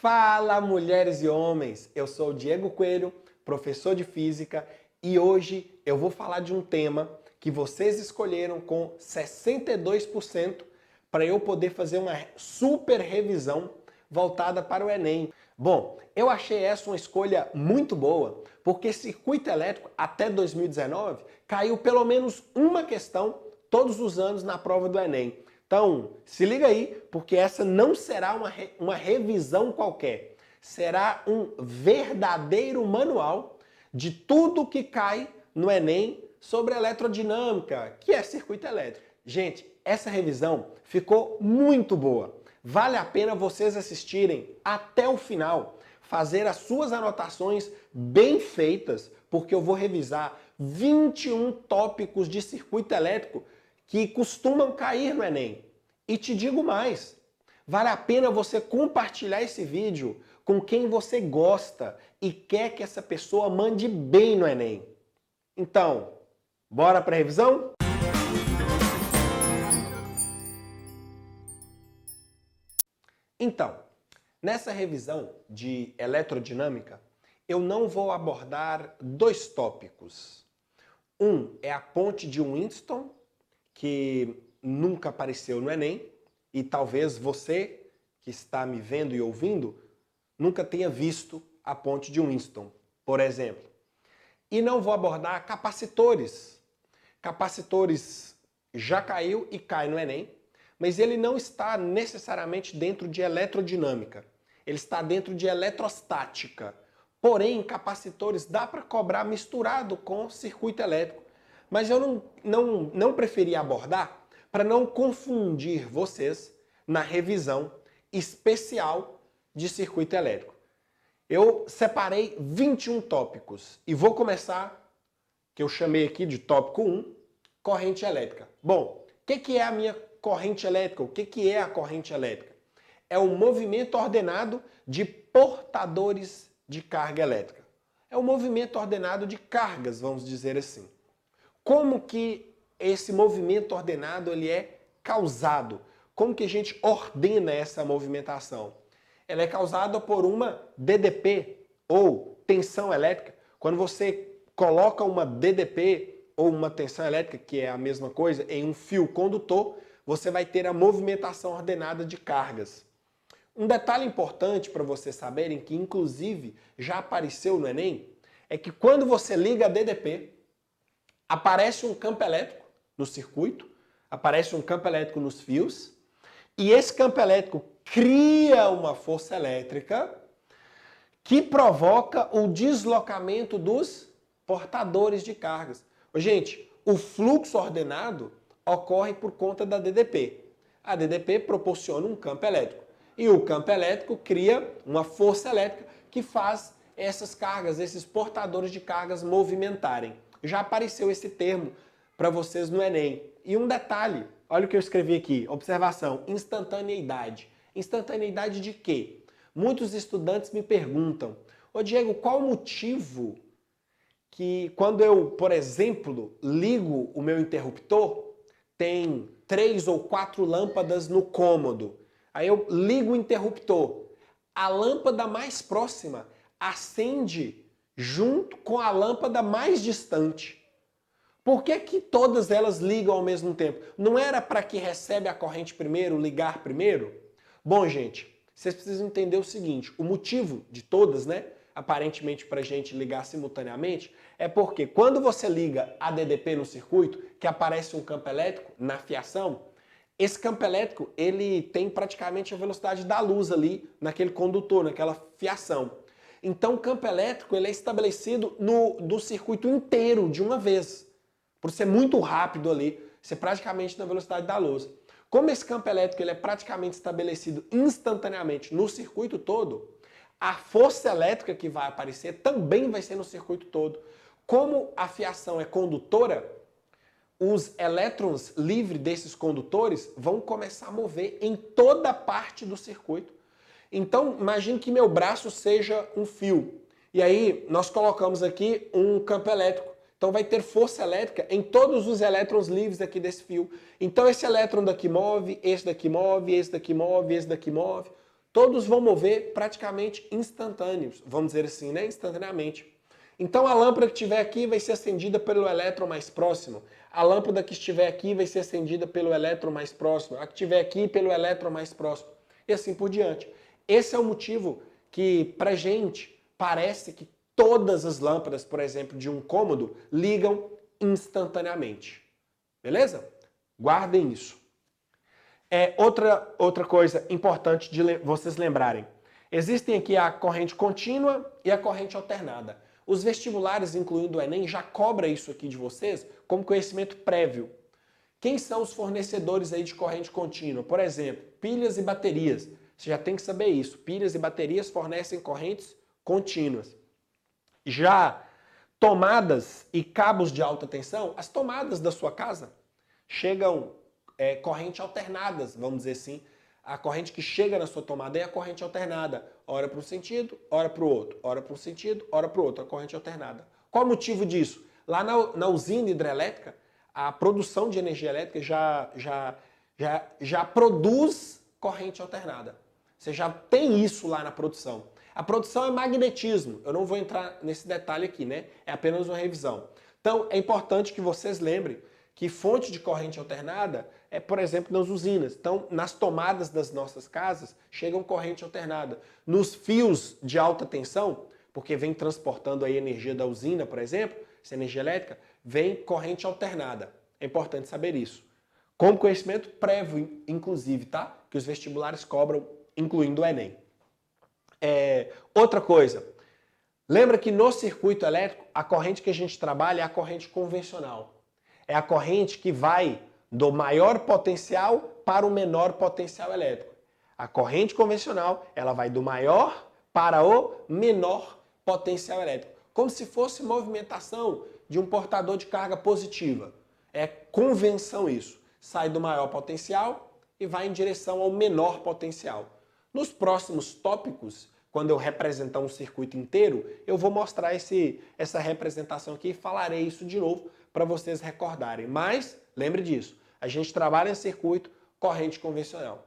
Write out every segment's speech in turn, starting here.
Fala, mulheres e homens! Eu sou o Diego Coelho, professor de física, e hoje eu vou falar de um tema que vocês escolheram com 62% para eu poder fazer uma super revisão voltada para o Enem. Bom, eu achei essa uma escolha muito boa, porque circuito elétrico até 2019 caiu pelo menos uma questão todos os anos na prova do Enem. Então, se liga aí, porque essa não será uma revisão qualquer. Será um verdadeiro manual de tudo que cai no Enem sobre eletrodinâmica, que é circuito elétrico. Gente, essa revisão ficou muito boa. Vale a pena vocês assistirem até o final, fazer as suas anotações bem feitas, porque eu vou revisar 21 tópicos de circuito elétrico que costumam cair no Enem. E te digo mais, vale a pena você compartilhar esse vídeo com quem você gosta e quer que essa pessoa mande bem no Enem. Então, bora para a revisão? Então, nessa revisão de eletrodinâmica, eu não vou abordar dois tópicos. Um é a ponte de Winston, que nunca apareceu no Enem, e talvez você que está me vendo e ouvindo nunca tenha visto a ponte de Winston, por exemplo. E não vou abordar capacitores. Capacitores já caiu e cai no Enem, mas ele não está necessariamente dentro de eletrodinâmica. Ele está dentro de eletrostática. Porém, capacitores dá para cobrar misturado com circuito elétrico. Mas eu não preferi abordar para não confundir vocês na revisão especial de circuito elétrico. Eu separei 21 tópicos e vou começar, que eu chamei aqui de tópico 1, corrente elétrica. Bom, o que é a minha corrente elétrica? O que é a corrente elétrica? É o movimento ordenado de portadores de carga elétrica. É o movimento ordenado de cargas, vamos dizer assim. Como que esse movimento ordenado ele é causado? Como que a gente ordena essa movimentação? Ela é causada por uma DDP, ou tensão elétrica. Quando você coloca uma DDP, ou uma tensão elétrica, que é a mesma coisa, em um fio condutor, você vai ter a movimentação ordenada de cargas. Um detalhe importante para vocês saberem, que inclusive já apareceu no Enem, é que quando você liga a DDP, aparece um campo elétrico no circuito, aparece um campo elétrico nos fios, e esse campo elétrico cria uma força elétrica que provoca o deslocamento dos portadores de cargas. Gente, o fluxo ordenado ocorre por conta da DDP. A DDP proporciona um campo elétrico. E o campo elétrico cria uma força elétrica que faz essas cargas, esses portadores de cargas movimentarem. Já apareceu esse termo para vocês no Enem. E um detalhe, olha o que eu escrevi aqui, observação, instantaneidade. Instantaneidade de quê? Muitos estudantes me perguntam, ô Diego, qual o motivo que quando eu, por exemplo, ligo o meu interruptor, tem 3 ou 4 lâmpadas no cômodo. Aí eu ligo o interruptor. A lâmpada mais próxima acende junto com a lâmpada mais distante. Por que que todas elas ligam ao mesmo tempo? Não era para que recebe a corrente primeiro, ligar primeiro? Bom, gente, vocês precisam entender o seguinte, o motivo de todas, né, aparentemente para a gente ligar simultaneamente, é porque quando você liga a DDP no circuito, que aparece um campo elétrico na fiação, esse campo elétrico ele tem praticamente a velocidade da luz ali naquele condutor, naquela fiação. Então o campo elétrico ele é estabelecido do circuito inteiro de uma vez. Por ser muito rápido ali, ser praticamente na velocidade da luz. Como esse campo elétrico ele é praticamente estabelecido instantaneamente no circuito todo, a força elétrica que vai aparecer também vai ser no circuito todo. Como a fiação é condutora, os elétrons livres desses condutores vão começar a mover em toda parte do circuito. Então, imagine que meu braço seja um fio. E aí, nós colocamos aqui um campo elétrico. Então, vai ter força elétrica em todos os elétrons livres aqui desse fio. Então, esse elétron daqui move, esse daqui move, esse daqui move, esse daqui move. todos vão mover praticamente instantâneos, vamos dizer assim, né? Instantaneamente. Então a lâmpada que estiver aqui vai ser acendida pelo elétron mais próximo. A lâmpada que estiver aqui vai ser acendida pelo elétron mais próximo. A que estiver aqui pelo elétron mais próximo. E assim por diante. Esse é o motivo que, pra gente, parece que todas as lâmpadas, por exemplo, de um cômodo, ligam instantaneamente. Beleza? Guardem isso. Outra coisa importante de vocês lembrarem. Existem aqui a corrente contínua e a corrente alternada. Os vestibulares, incluindo o Enem, já cobra isso aqui de vocês como conhecimento prévio. Quem são os fornecedores aí de corrente contínua? Por exemplo, pilhas e baterias. Você já tem que saber isso. Pilhas e baterias fornecem correntes contínuas. Já tomadas e cabos de alta tensão, as tomadas da sua casa chegam corrente alternadas, vamos dizer assim. A corrente que chega na sua tomada é a corrente alternada. Ora para um sentido, ora para o outro. Ora para um sentido, ora para o outro. A corrente alternada. Qual o motivo disso? Lá na usina hidrelétrica, a produção de energia elétrica já produz corrente alternada. Você já tem isso lá na produção. A produção é magnetismo. Eu não vou entrar nesse detalhe aqui, né? É apenas uma revisão. Então, é importante que vocês lembrem que fonte de corrente alternada é, por exemplo, nas usinas. Então, nas tomadas das nossas casas, chegam corrente alternada. Nos fios de alta tensão, porque vem transportando a energia da usina, por exemplo, essa energia elétrica, vem corrente alternada. É importante saber isso. Como conhecimento prévio, inclusive, tá? Que os vestibulares cobram, incluindo o Enem. Outra coisa, lembra que no circuito elétrico, a corrente que a gente trabalha é a corrente convencional. É a corrente que vai do maior potencial para o menor potencial elétrico. A corrente convencional, ela vai do maior para o menor potencial elétrico. Como se fosse movimentação de um portador de carga positiva. É convenção isso. Sai do maior potencial e vai em direção ao menor potencial. Nos próximos tópicos, quando eu representar um circuito inteiro, eu vou mostrar essa representação aqui e falarei isso de novo para vocês recordarem. Mas, lembre disso, a gente trabalha em circuito corrente convencional.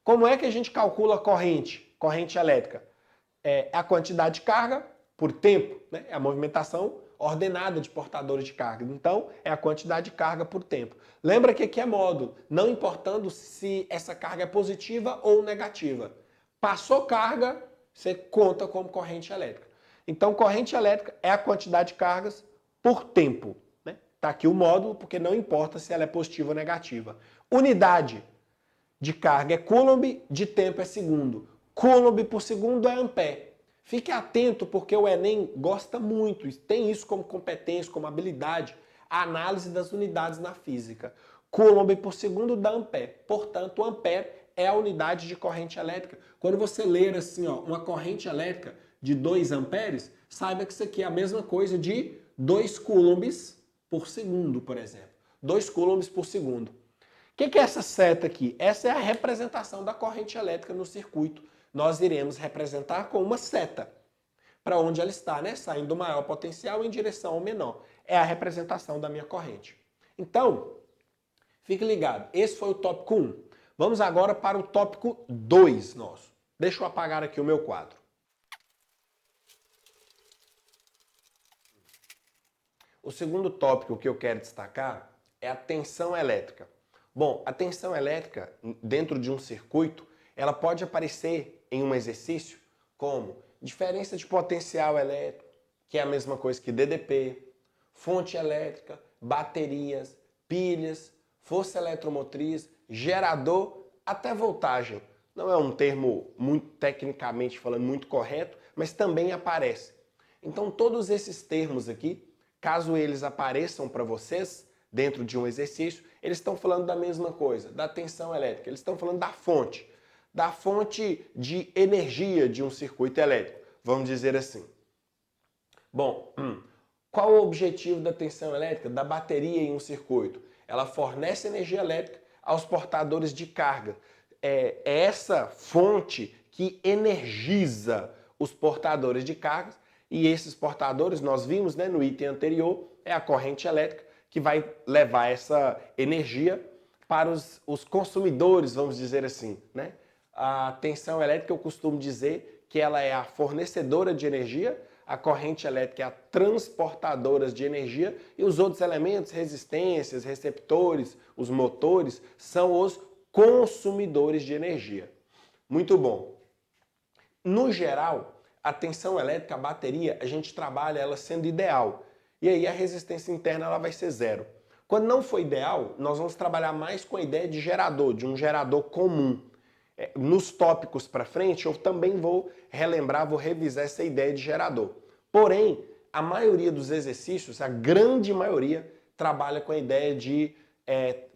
Como é que a gente calcula corrente elétrica? É a quantidade de carga por tempo, né? É a movimentação ordenada de portadores de carga. Então, é a quantidade de carga por tempo. Lembra que aqui é módulo, não importando se essa carga é positiva ou negativa. Passou carga, você conta como corrente elétrica. Então, corrente elétrica é a quantidade de cargas por tempo. Está aqui o módulo, porque não importa se ela é positiva ou negativa. Unidade de carga é coulomb, de tempo é segundo. Coulomb por segundo é ampere. Fique atento, porque o Enem gosta muito, tem isso como competência, como habilidade, a análise das unidades na física. Coulomb por segundo dá ampere. Portanto, o ampere é a unidade de corrente elétrica. Quando você ler assim, ó, uma corrente elétrica de 2 amperes, saiba que isso aqui é a mesma coisa de 2 coulombs por segundo, por exemplo. 2 coulombs por segundo. O que é essa seta aqui? Essa é a representação da corrente elétrica no circuito. Nós iremos representar com uma seta. Para onde ela está, né? Saindo do maior potencial em direção ao menor. É a representação da minha corrente. Então, fique ligado. Esse foi o tópico 1. Vamos agora para o tópico 2 nosso. Deixa eu apagar aqui o meu quadro. O segundo tópico que eu quero destacar é a tensão elétrica. Bom, a tensão elétrica dentro de um circuito, ela pode aparecer em um exercício como diferença de potencial elétrico, que é a mesma coisa que DDP, fonte elétrica, baterias, pilhas, força eletromotriz, gerador, até voltagem. Não é um termo muito tecnicamente falando muito correto, mas também aparece. Então todos esses termos aqui, caso eles apareçam para vocês dentro de um exercício, eles estão falando da mesma coisa, da tensão elétrica. Eles estão falando da fonte de energia de um circuito elétrico, vamos dizer assim. Bom, qual o objetivo da tensão elétrica, da bateria em um circuito? Ela fornece energia elétrica aos portadores de carga. É essa fonte que energiza os portadores de cargas. E esses portadores, nós vimos, né, no item anterior, é a corrente elétrica que vai levar essa energia para os consumidores, vamos dizer assim, né? A tensão elétrica, eu costumo dizer que ela é a fornecedora de energia, a corrente elétrica é a transportadora de energia e os outros elementos, resistências, receptores, os motores, são os consumidores de energia. Muito bom. No geral, a tensão elétrica, a bateria, a gente trabalha ela sendo ideal. E aí a resistência interna ela vai ser zero. Quando não for ideal, nós vamos trabalhar mais com a ideia de gerador, de um gerador comum. Nos tópicos para frente, eu também vou relembrar, vou revisar essa ideia de gerador. Porém, a maioria dos exercícios, a grande maioria, trabalha com a ideia de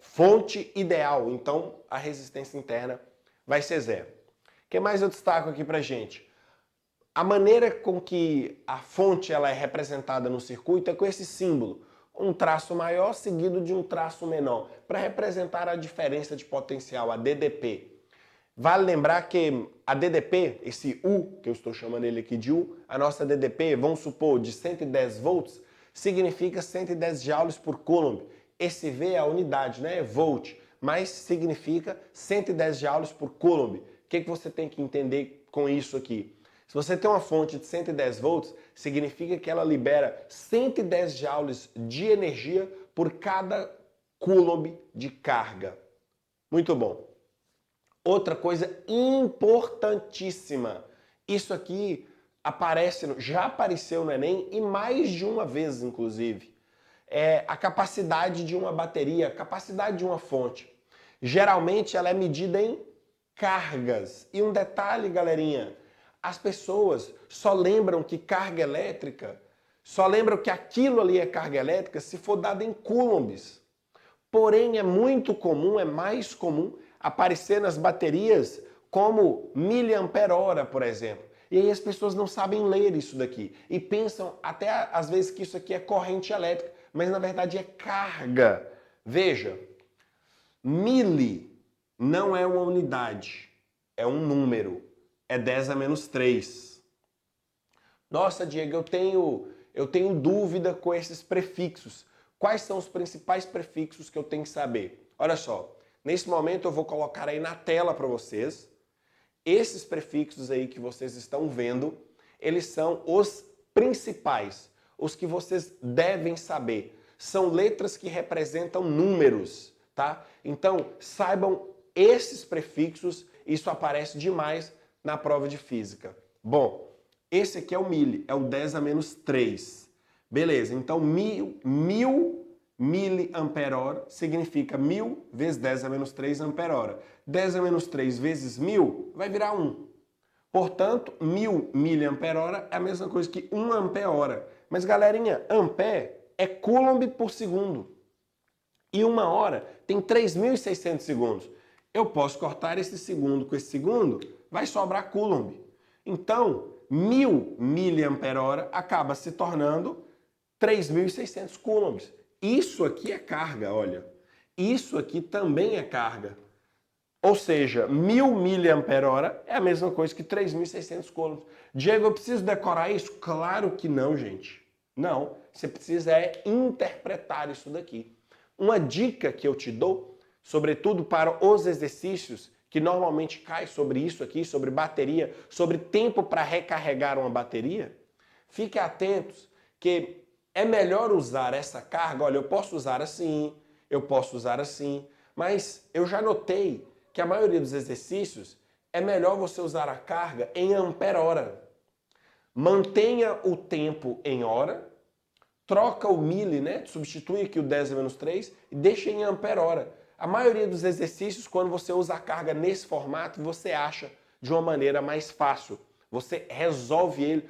fonte ideal. Então, a resistência interna vai ser zero. O que mais eu destaco aqui para gente? A maneira com que a fonte ela é representada no circuito é com esse símbolo. Um traço maior seguido de um traço menor, para representar a diferença de potencial, a DDP. Vale lembrar que a DDP, esse U, que eu estou chamando ele aqui de U, a nossa DDP, vamos supor, de 110 volts, significa 110 joules por coulomb. Esse V é a unidade, né? É volt, mas significa 110 joules por coulomb. O que você tem que entender com isso aqui? Se você tem uma fonte de 110 volts, significa que ela libera 110 joules de energia por cada coulomb de carga. Muito bom. Outra coisa importantíssima, isso aqui já apareceu no Enem e mais de uma vez, inclusive, é a capacidade de uma bateria, a capacidade de uma fonte. Geralmente ela é medida em cargas. E um detalhe, galerinha, as pessoas só lembram que carga elétrica, só lembram que aquilo ali é carga elétrica se for dado em coulombs. Porém, é muito comum, é mais comum, aparecer nas baterias como miliampere-hora, por exemplo. E aí as pessoas não sabem ler isso daqui e pensam até às vezes que isso aqui é corrente elétrica, mas na verdade é carga. Veja, mili não é uma unidade, é um número, é 10 a menos 3. Nossa, Diego, eu tenho dúvida com esses prefixos. Quais são os principais prefixos que eu tenho que saber? Olha só. Nesse momento eu vou colocar aí na tela para vocês. Esses prefixos aí que vocês estão vendo, eles são os principais, os que vocês devem saber. São letras que representam números, tá? Então, saibam esses prefixos, isso aparece demais na prova de física. Bom, esse aqui é o mili, é o 10 a menos 3. Beleza, então mil miliampere-hora significa 1000 vezes 10 a menos 3 ampere-hora. 10 a menos 3 vezes 1000 vai virar 1. Portanto, 1000 miliampere-hora é a mesma coisa que 1 ampere-hora. Mas, galerinha, ampere é coulomb por segundo. E uma hora tem 3.600 segundos. Eu posso cortar esse segundo com esse segundo, vai sobrar coulomb. Então, 1000 miliampere-hora acaba se tornando 3.600 coulombs. Isso aqui é carga, olha. Isso aqui também é carga. Ou seja, 1000 miliampere-hora é a mesma coisa que 3.600 coulombs. Diego, eu preciso decorar isso? Claro que não, gente. Não. Você precisa interpretar isso daqui. Uma dica que eu te dou, sobretudo para os exercícios que normalmente cai sobre isso aqui, sobre bateria, sobre tempo para recarregar uma bateria, fique atentos que é melhor usar essa carga, olha, eu posso usar assim, eu posso usar assim, mas eu já notei que a maioria dos exercícios é melhor você usar a carga em ampere-hora. Mantenha o tempo em hora, troca o mili, né? Substitui aqui o 10 a menos 3 e deixa em ampere-hora. A maioria dos exercícios, quando você usa a carga nesse formato, você acha de uma maneira mais fácil. Você resolve ele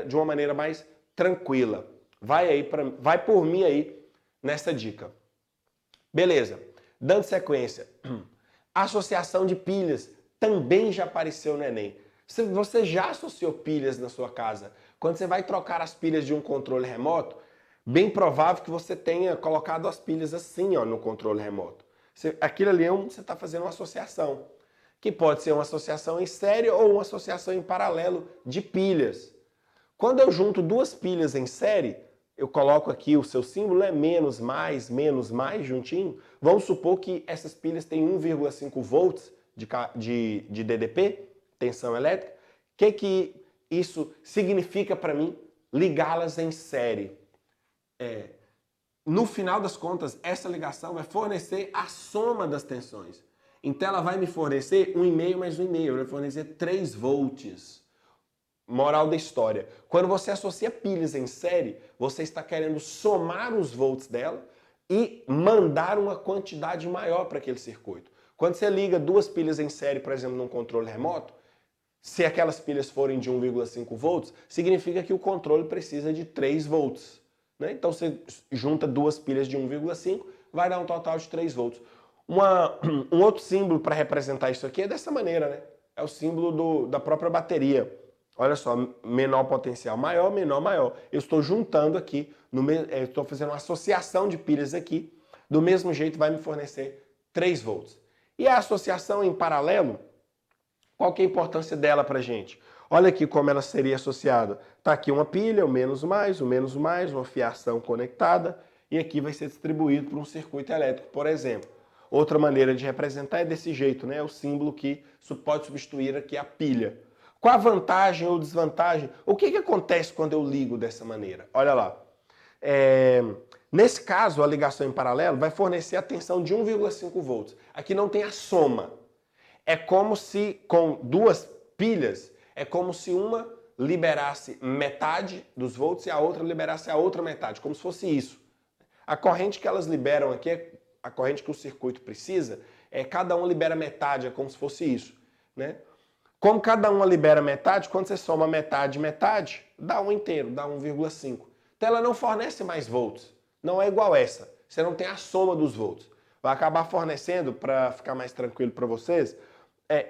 de uma maneira mais tranquila. Vai por mim aí nessa dica. Beleza. Dando sequência. Associação de pilhas também já apareceu no Enem. Você já associou pilhas na sua casa? Quando você vai trocar as pilhas de um controle remoto, bem provável que você tenha colocado as pilhas assim, ó, no controle remoto. Aquilo ali é você está fazendo uma associação, que pode ser uma associação em série ou uma associação em paralelo de pilhas. Quando eu junto duas pilhas em série, eu coloco aqui o seu símbolo, é menos, mais, juntinho. Vamos supor que essas pilhas têm 1,5 volts de DDP, tensão elétrica. O que isso significa para mim ligá-las em série? No final das contas, essa ligação vai fornecer a soma das tensões. Então ela vai me fornecer 1,5 mais 1,5, vai fornecer 3 volts. Moral da história, quando você associa pilhas em série, você está querendo somar os volts dela e mandar uma quantidade maior para aquele circuito. Quando você liga duas pilhas em série, por exemplo, num controle remoto, se aquelas pilhas forem de 1,5 volts, significa que o controle precisa de 3 volts. Né? Então você junta duas pilhas de 1,5, vai dar um total de 3 volts. Um outro símbolo para representar isso aqui é dessa maneira, né? É o símbolo da própria bateria. Olha só, menor potencial, maior, menor, maior. Eu estou juntando aqui, estou fazendo uma associação de pilhas aqui, do mesmo jeito vai me fornecer 3 volts. E a associação em paralelo, qual que é a importância dela para a gente? Olha aqui como ela seria associada. Está aqui uma pilha, o menos mais, uma fiação conectada, e aqui vai ser distribuído por um circuito elétrico, por exemplo. Outra maneira de representar é desse jeito, né? O símbolo que pode substituir aqui a pilha. Qual a vantagem ou desvantagem? O que acontece quando eu ligo dessa maneira? Olha lá. Nesse caso, a ligação em paralelo vai fornecer a tensão de 1,5 volts. Aqui não tem a soma. É como se, com duas pilhas, é como se uma liberasse metade dos volts e a outra liberasse a outra metade, como se fosse isso. A corrente que elas liberam aqui, a corrente que o circuito precisa, cada um libera metade, é como se fosse isso, né? Como cada uma libera metade, quando você soma metade e metade, dá um inteiro, dá 1,5. Então ela não fornece mais volts. Não é igual essa. Você não tem a soma dos volts. Vai acabar fornecendo, para ficar mais tranquilo para vocês,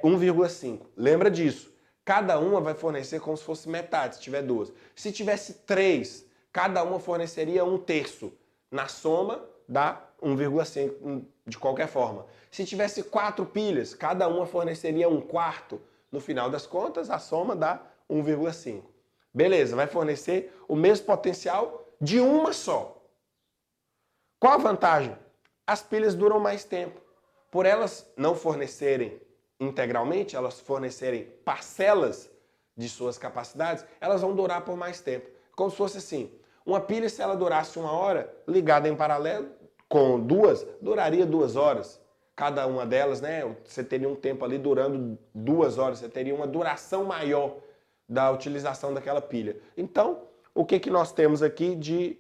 1,5. Lembra disso. Cada uma vai fornecer como se fosse metade, se tiver duas. Se tivesse 3, cada uma forneceria 1/3. Na soma, dá 1,5 de qualquer forma. Se tivesse 4 pilhas, cada uma forneceria 1/4. No final das contas, a soma dá 1,5. Beleza, vai fornecer o mesmo potencial de uma só. Qual a vantagem? As pilhas duram mais tempo. Por elas não fornecerem integralmente, elas fornecerem parcelas de suas capacidades, elas vão durar por mais tempo. Como se fosse assim, uma pilha, se ela durasse 1 hora, ligada em paralelo, com duas, duraria 2 horas. Cada uma delas, né? Você teria um tempo ali durando 2 horas, você teria uma duração maior da utilização daquela pilha. Então, o que nós temos aqui de,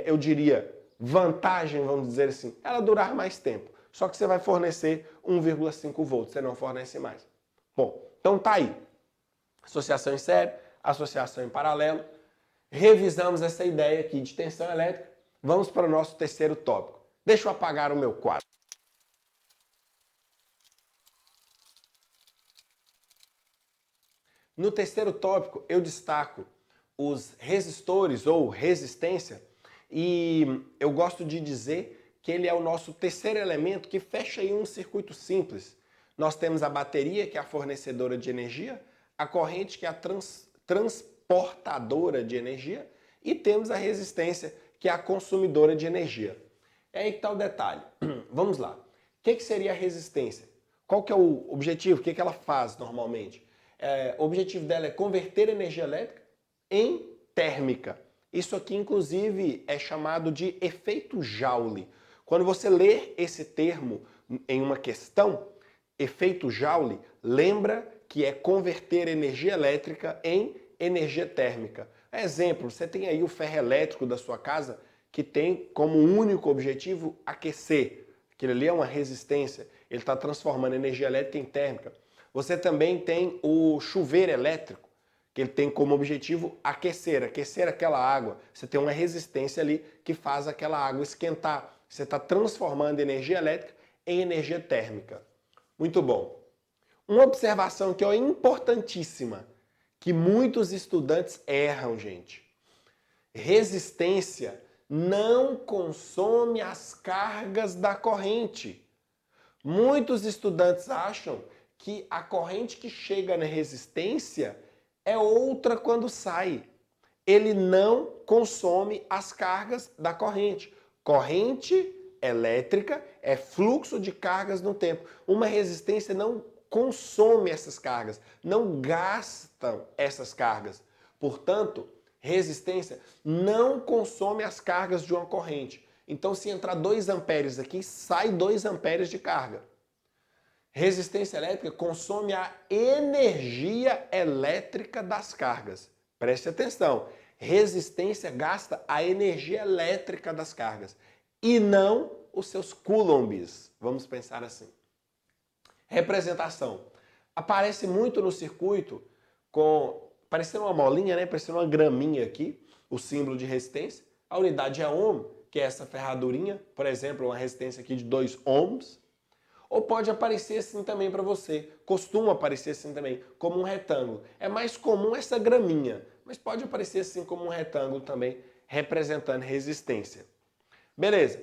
eu diria, vantagem, vamos dizer assim, ela durar mais tempo. Só que você vai fornecer 1,5 volts, você não fornece mais. Bom, então tá aí. Associação em série, associação em paralelo. Revisamos essa ideia aqui de tensão elétrica. Vamos para o nosso terceiro tópico. Deixa eu apagar o meu quadro. No terceiro tópico, eu destaco os resistores ou resistência, e eu gosto de dizer que ele é o nosso terceiro elemento que fecha aí um circuito simples. Nós temos a bateria, que é a fornecedora de energia, a corrente, que é a transportadora de energia, e temos a resistência, que é a consumidora de energia. É aí que está o detalhe. Vamos lá. O que seria a resistência? Qual que é o objetivo? O que ela faz normalmente? O objetivo dela é converter energia elétrica em térmica. Isso aqui, inclusive, é chamado de efeito Joule. Quando você ler esse termo em uma questão, efeito Joule, lembra que é converter energia elétrica em energia térmica. Exemplo, você tem aí o ferro elétrico da sua casa que tem como único objetivo aquecer. Aquilo ali é uma resistência, ele está transformando energia elétrica em térmica. Você também tem o chuveiro elétrico, que ele tem como objetivo aquecer aquela água. Você tem uma resistência ali que faz aquela água esquentar. Você está transformando energia elétrica em energia térmica. Muito bom. Uma observação que é importantíssima, que muitos estudantes erram, gente. Resistência não consome as cargas da corrente. Muitos estudantes acham que a corrente que chega na resistência é outra quando sai. Ele não consome as cargas da corrente. Corrente elétrica é fluxo de cargas no tempo. Uma resistência não consome essas cargas, não gasta essas cargas. Portanto, resistência não consome as cargas de uma corrente. Então, se entrar 2 amperes aqui, sai 2 amperes de carga. Resistência elétrica consome a energia elétrica das cargas. Preste atenção. Resistência gasta a energia elétrica das cargas e não os seus coulombs. Vamos pensar assim. Representação. Aparece muito no circuito parecendo uma molinha, né? Parecendo uma graminha aqui, o símbolo de resistência. A unidade é ohm, que é essa ferradurinha, por exemplo, uma resistência aqui de 2 ohms. Ou pode aparecer assim também para você. Costuma aparecer assim também, como um retângulo. É mais comum essa graminha, mas pode aparecer assim como um retângulo também, representando resistência. Beleza.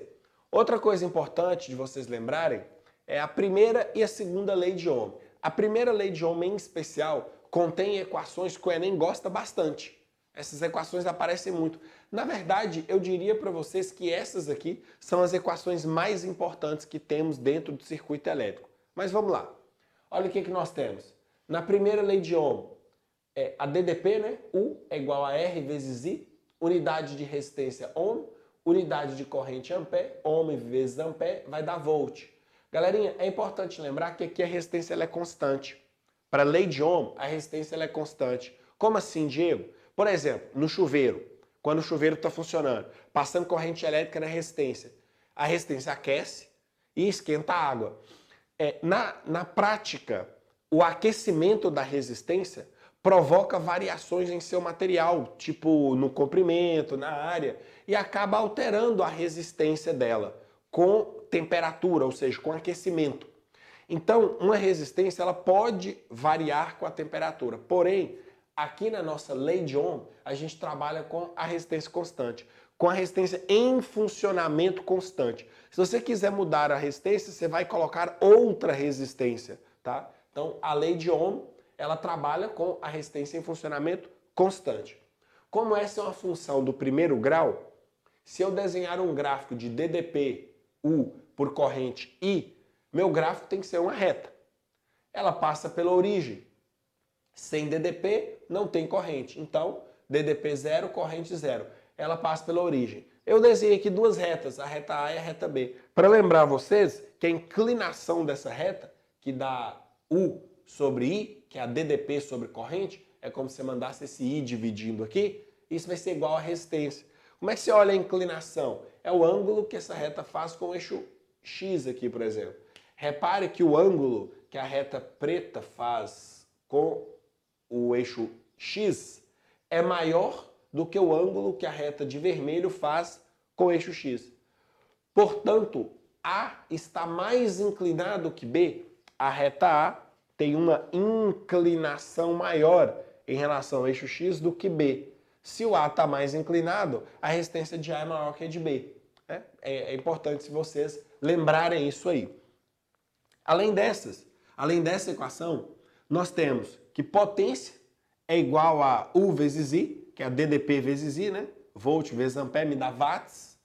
Outra coisa importante de vocês lembrarem é a primeira e a segunda lei de Ohm. A primeira lei de Ohm, em especial, contém equações que o Enem gosta bastante. Essas equações aparecem muito. Na verdade, eu diria para vocês que essas aqui são as equações mais importantes que temos dentro do circuito elétrico. Mas vamos lá. Olha o que nós temos. Na primeira lei de Ohm, a DDP, né? U é igual a R vezes I, unidade de resistência Ohm, unidade de corrente ampere, Ohm vezes ampere, vai dar volt. Galerinha, é importante lembrar que aqui a resistência ela é constante. Para a lei de Ohm, a resistência ela é constante. Como assim, Diego? Por exemplo, no chuveiro, quando o chuveiro está funcionando, passando corrente elétrica na resistência, a resistência aquece e esquenta a água. Na prática, o aquecimento da resistência provoca variações em seu material, tipo no comprimento, na área, e acaba alterando a resistência dela com temperatura, ou seja, com aquecimento. Então, uma resistência ela pode variar com a temperatura, porém, aqui na nossa lei de Ohm, a gente trabalha com a resistência constante, com a resistência em funcionamento constante. Se você quiser mudar a resistência, você vai colocar outra resistência, tá? Então, a lei de Ohm, ela trabalha com a resistência em funcionamento constante. Como essa é uma função do primeiro grau, se eu desenhar um gráfico de DDP, U, por corrente I, meu gráfico tem que ser uma reta. Ela passa pela origem. Sem DDP, não tem corrente. Então, DDP 0, corrente 0. Ela passa pela origem. Eu desenhei aqui 2 retas, a reta A e a reta B. Para lembrar vocês que a inclinação dessa reta, que dá U sobre I, que é a DDP sobre corrente, é como se você mandasse esse I dividindo aqui, isso vai ser igual a resistência. Como é que você olha a inclinação? É o ângulo que essa reta faz com o eixo X aqui, por exemplo. Repare que o ângulo que a reta preta faz com o eixo X é maior do que o ângulo que a reta de vermelho faz com o eixo X. Portanto, A está mais inclinado que B. A reta A tem uma inclinação maior em relação ao eixo X do que B. Se o A está mais inclinado, a resistência de A é maior que a de B. É importante vocês lembrarem isso aí. Além dessa equação, nós temos que potência é igual a U vezes I, que é a DDP vezes I, né? Volt vezes ampere me dá watts.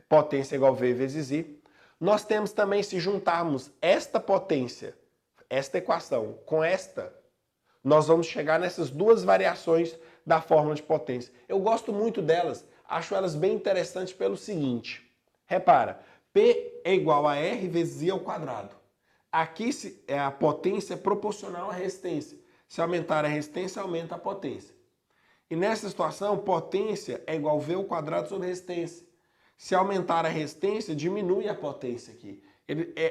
Potência é igual a V vezes I. Nós temos também, se juntarmos esta potência, esta equação, com esta, nós vamos chegar nessas 2 variações da fórmula de potência. Eu gosto muito delas, acho elas bem interessantes pelo seguinte. Repara, P é igual a R vezes I ao quadrado. Aqui a potência é proporcional à resistência. Se aumentar a resistência, aumenta a potência. E nessa situação, potência é igual a V ao quadrado sobre resistência. Se aumentar a resistência, diminui a potência aqui.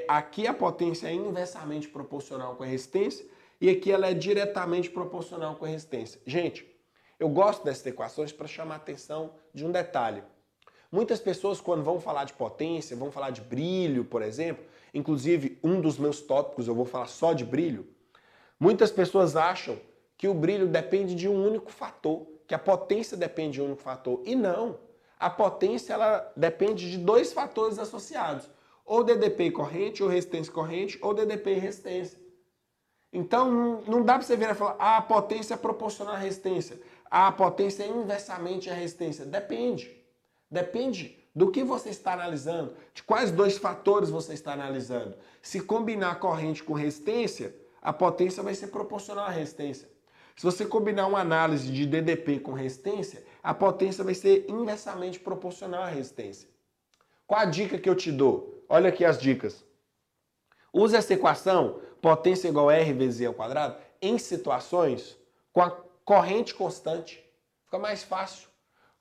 Aqui a potência é inversamente proporcional com a resistência e aqui ela é diretamente proporcional com a resistência. Gente, eu gosto dessas equações para chamar a atenção de um detalhe. Muitas pessoas, quando vão falar de potência, vão falar de brilho, por exemplo, inclusive um dos meus tópicos eu vou falar só de brilho, muitas pessoas acham que o brilho depende de um único fator, que a potência depende de um único fator. E não. A potência ela depende de 2 fatores associados. Ou DDP e corrente, ou resistência e corrente, ou DDP e resistência. Então não dá para você virar e falar, a potência é proporcional à resistência. A potência é inversamente à resistência. Depende. Depende Do que você está analisando? De quais dois fatores você está analisando? Se combinar a corrente com resistência, a potência vai ser proporcional à resistência. Se você combinar uma análise de DDP com resistência, a potência vai ser inversamente proporcional à resistência. Qual a dica que eu te dou? Olha aqui as dicas. Use essa equação, potência igual a R vezes E ao quadrado, em situações com a corrente constante. Fica mais fácil.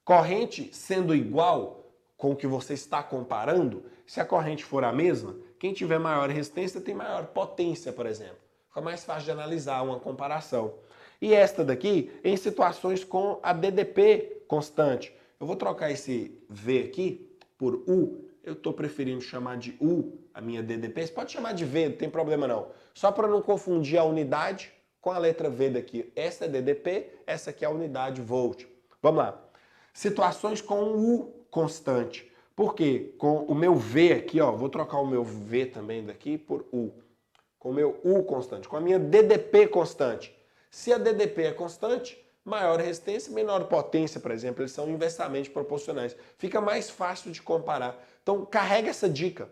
Corrente sendo igual com o que você está comparando, se a corrente for a mesma, quem tiver maior resistência tem maior potência, por exemplo. Fica mais fácil de analisar uma comparação. E esta daqui, em situações com a DDP constante. Eu vou trocar esse V aqui por U. Eu estou preferindo chamar de U a minha DDP. Você pode chamar de V, não tem problema não. Só para não confundir a unidade com a letra V daqui. Essa é DDP, essa aqui é a unidade volt. Vamos lá. Situações com U constante. Por quê? Com o meu V aqui, ó, vou trocar o meu V também daqui por U. Com o meu U constante, com a minha DDP constante. Se a DDP é constante, maior resistência, menor potência, por exemplo, eles são inversamente proporcionais. Fica mais fácil de comparar. Então, carrega essa dica.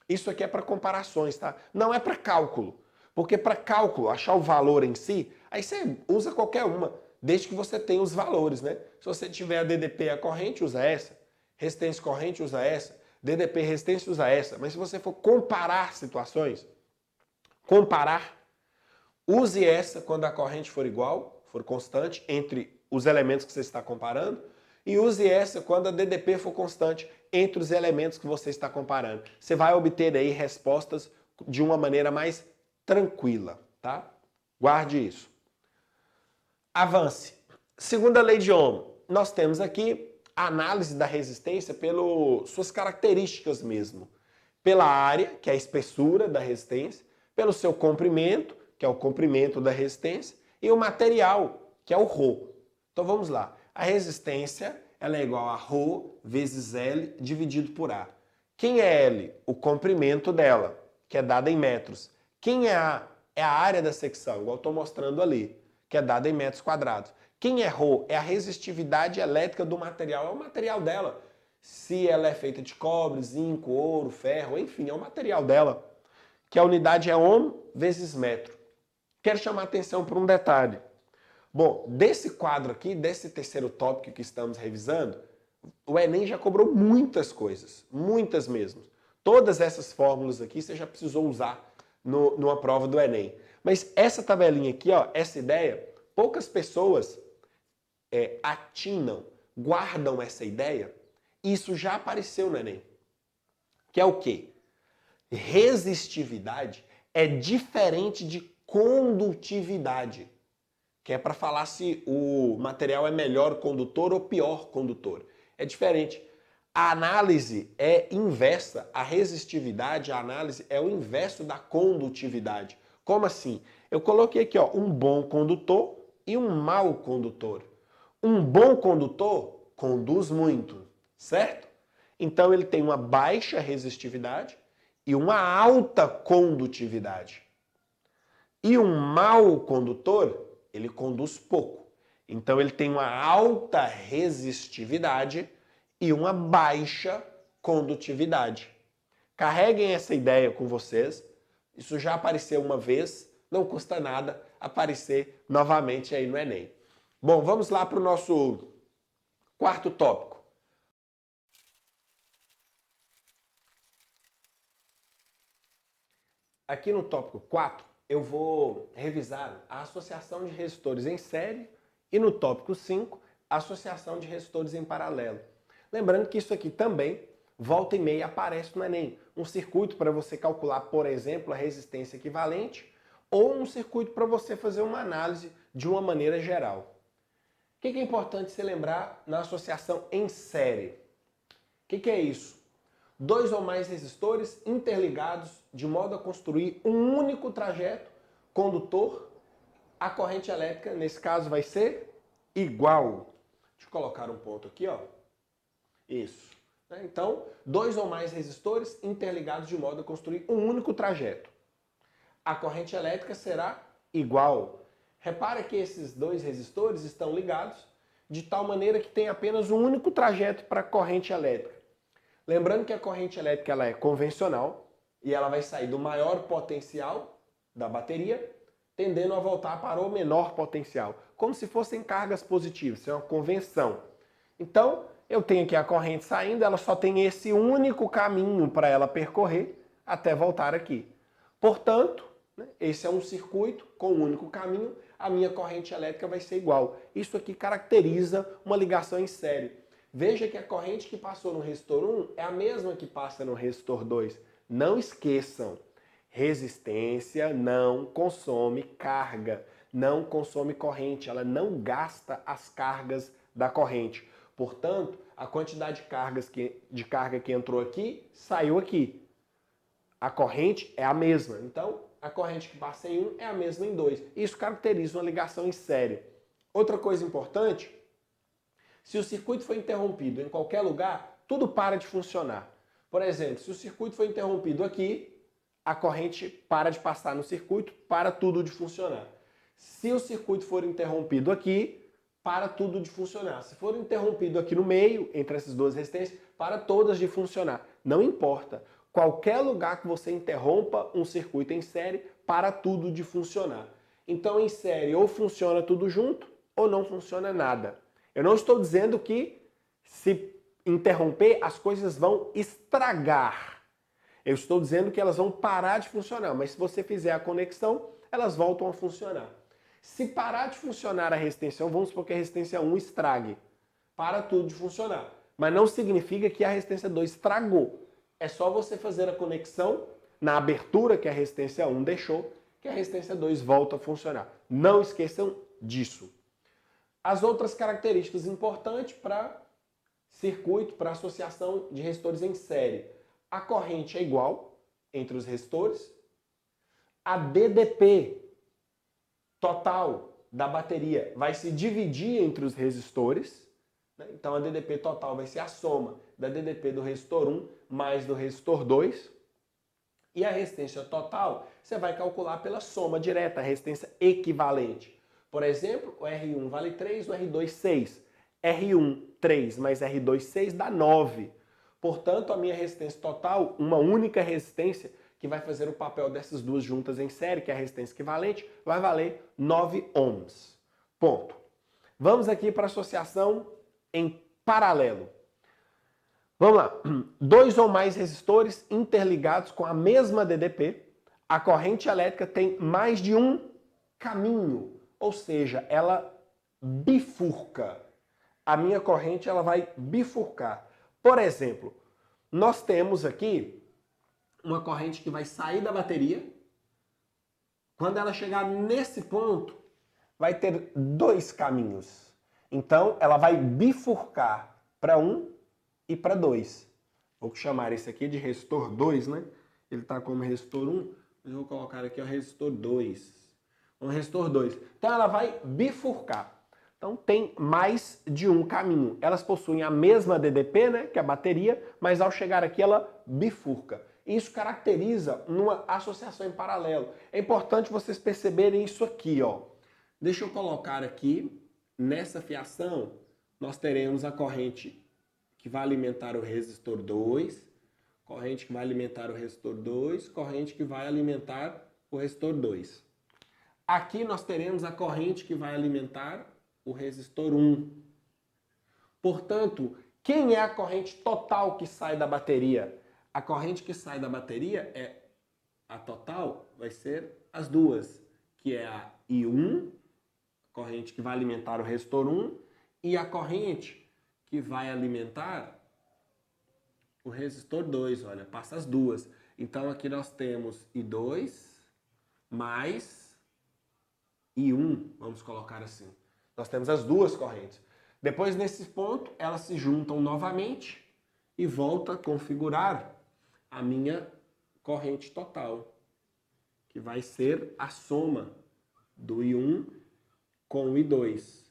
Isso aqui é para comparações, tá? Não é para cálculo. Porque para cálculo, achar o valor em si, aí você usa qualquer uma, desde que você tenha os valores, né? Se você tiver a DDP a corrente, usa essa. Resistência corrente, usa essa. DDP resistência, usa essa. Mas se você for comparar situações, use essa quando a corrente for igual, for constante, entre os elementos que você está comparando, e use essa quando a DDP for constante entre os elementos que você está comparando. Você vai obter aí respostas de uma maneira mais tranquila, tá? Guarde isso. Avance. Segunda lei de Ohm. Nós temos aqui a análise da resistência pelas suas características mesmo. Pela área, que é a espessura da resistência, pelo seu comprimento, que é o comprimento da resistência, e o material, que é o ρ. Então vamos lá. A resistência ela é igual a ρ vezes L dividido por A. Quem é L? O comprimento dela, que é dado em metros. Quem é A? É a área da secção, igual eu estou mostrando ali, que é dada em metros quadrados. Quem é ρ? É a resistividade elétrica do material, é o material dela. Se ela é feita de cobre, zinco, ouro, ferro, enfim, é o material dela. Que a unidade é ohm vezes metro. Quero chamar a atenção para um detalhe. Bom, desse quadro aqui, desse terceiro tópico que estamos revisando, o Enem já cobrou muitas coisas, muitas mesmo. Todas essas fórmulas aqui você já precisou usar numa prova do Enem. Mas essa tabelinha aqui, ó, essa ideia, poucas pessoas atinam, guardam essa ideia. Isso já apareceu no Enem. Que é o quê? Resistividade é diferente de condutividade, que é para falar se o material é melhor condutor ou pior condutor. É diferente. A análise é inversa. A resistividade, a análise é o inverso da condutividade. Como assim? Eu coloquei aqui, ó, um bom condutor e um mau condutor. Um bom condutor conduz muito, certo? Então ele tem uma baixa resistividade e uma alta condutividade. E um mau condutor, ele conduz pouco. Então ele tem uma alta resistividade e uma baixa condutividade. Carreguem essa ideia com vocês. Isso já apareceu uma vez, não custa nada aparecer novamente aí no Enem. Bom, vamos lá para o nosso quarto tópico. Aqui no tópico 4, eu vou revisar a associação de resistores em série e no tópico 5, a associação de resistores em paralelo. Lembrando que isso aqui também, volta e meia, aparece no Enem. Um circuito para você calcular, por exemplo, a resistência equivalente ou um circuito para você fazer uma análise de uma maneira geral. O que é importante se lembrar na associação em série? O que é isso? Dois ou mais resistores interligados de modo a construir um único trajeto condutor. A corrente elétrica, nesse caso, vai ser igual. Deixa eu colocar um ponto aqui, ó. Isso. Então, dois ou mais resistores interligados de modo a construir um único trajeto. A corrente elétrica será igual. Repara que esses dois resistores estão ligados de tal maneira que tem apenas um único trajeto para a corrente elétrica. Lembrando que a corrente elétrica ela é convencional e ela vai sair do maior potencial da bateria, tendendo a voltar para o menor potencial, como se fossem cargas positivas, isso é uma convenção. Então, eu tenho aqui a corrente saindo, ela só tem esse único caminho para ela percorrer até voltar aqui. Portanto, esse é um circuito com um único caminho, a minha corrente elétrica vai ser igual. Isso aqui caracteriza uma ligação em série. Veja que a corrente que passou no resistor 1 é a mesma que passa no resistor 2. Não esqueçam, resistência não consome carga, não consome corrente, ela não gasta as cargas da corrente. Portanto, a quantidade de carga que entrou aqui, saiu aqui. A corrente é a mesma. Então, a corrente que passa em 1 é a mesma em 2. Isso caracteriza uma ligação em série. Outra coisa importante, se o circuito for interrompido em qualquer lugar, tudo para de funcionar. Por exemplo, se o circuito for interrompido aqui, a corrente para de passar no circuito, para tudo de funcionar. Se o circuito for interrompido aqui, para tudo de funcionar. Se for interrompido aqui no meio, entre essas duas resistências, para todas de funcionar. Não importa. Qualquer lugar que você interrompa um circuito em série, para tudo de funcionar. Então, em série, ou funciona tudo junto, ou não funciona nada. Eu não estou dizendo que se interromper, as coisas vão estragar. Eu estou dizendo que elas vão parar de funcionar, mas se você fizer a conexão, elas voltam a funcionar. Se parar de funcionar a resistência 1, vamos supor que a resistência 1 estrague. Para tudo de funcionar. Mas não significa que a resistência 2 estragou. É só você fazer a conexão na abertura que a resistência 1 deixou, que a resistência 2 volta a funcionar. Não esqueçam disso. As outras características importantes para circuito, para associação de resistores em série. A corrente é igual entre os resistores. A DDP total da bateria vai se dividir entre os resistores. Então a DDP total vai ser a soma da DDP do resistor 1 mais do resistor 2. E a resistência total você vai calcular pela soma direta, a resistência equivalente. Por exemplo, o R1 vale 3, o R2 6. R1 3 mais R2 6 dá 9. Portanto, a minha resistência total, uma única resistência, que vai fazer o papel dessas duas juntas em série, que é a resistência equivalente, vai valer 9 ohms. Ponto. Vamos aqui para a associação em paralelo. Vamos lá. Dois ou mais resistores interligados com a mesma DDP, a corrente elétrica tem mais de um caminho, ou seja, ela bifurca. A minha corrente ela vai bifurcar. Por exemplo, nós temos aqui uma corrente que vai sair da bateria. Quando ela chegar nesse ponto, vai ter dois caminhos. Então, ela vai bifurcar para 1 e para 2. Vou chamar esse aqui de resistor 2, né? Ele está como resistor 1, mas eu vou colocar aqui o resistor 2. Um resistor 2. Então, ela vai bifurcar. Então, tem mais de um caminho. Elas possuem a mesma DDP, né, que a bateria, mas ao chegar aqui ela bifurca. Isso caracteriza uma associação em paralelo. É importante vocês perceberem isso aqui, ó. Deixa eu colocar aqui, nessa fiação, nós teremos a corrente que vai alimentar o resistor 2, corrente que vai alimentar o resistor 2, corrente que vai alimentar o resistor 2. Aqui nós teremos a corrente que vai alimentar o resistor 1. Portanto, quem é a corrente total que sai da bateria? A corrente que sai da bateria é a total, vai ser as duas, que é a I1, corrente que vai alimentar o resistor 1, e a corrente que vai alimentar o resistor 2, olha, passa as duas. Então aqui nós temos I2 mais I1, vamos colocar assim. Nós temos as duas correntes. Depois, nesse ponto, elas se juntam novamente e volta a configurar a minha corrente total, que vai ser a soma do I1 com o I2.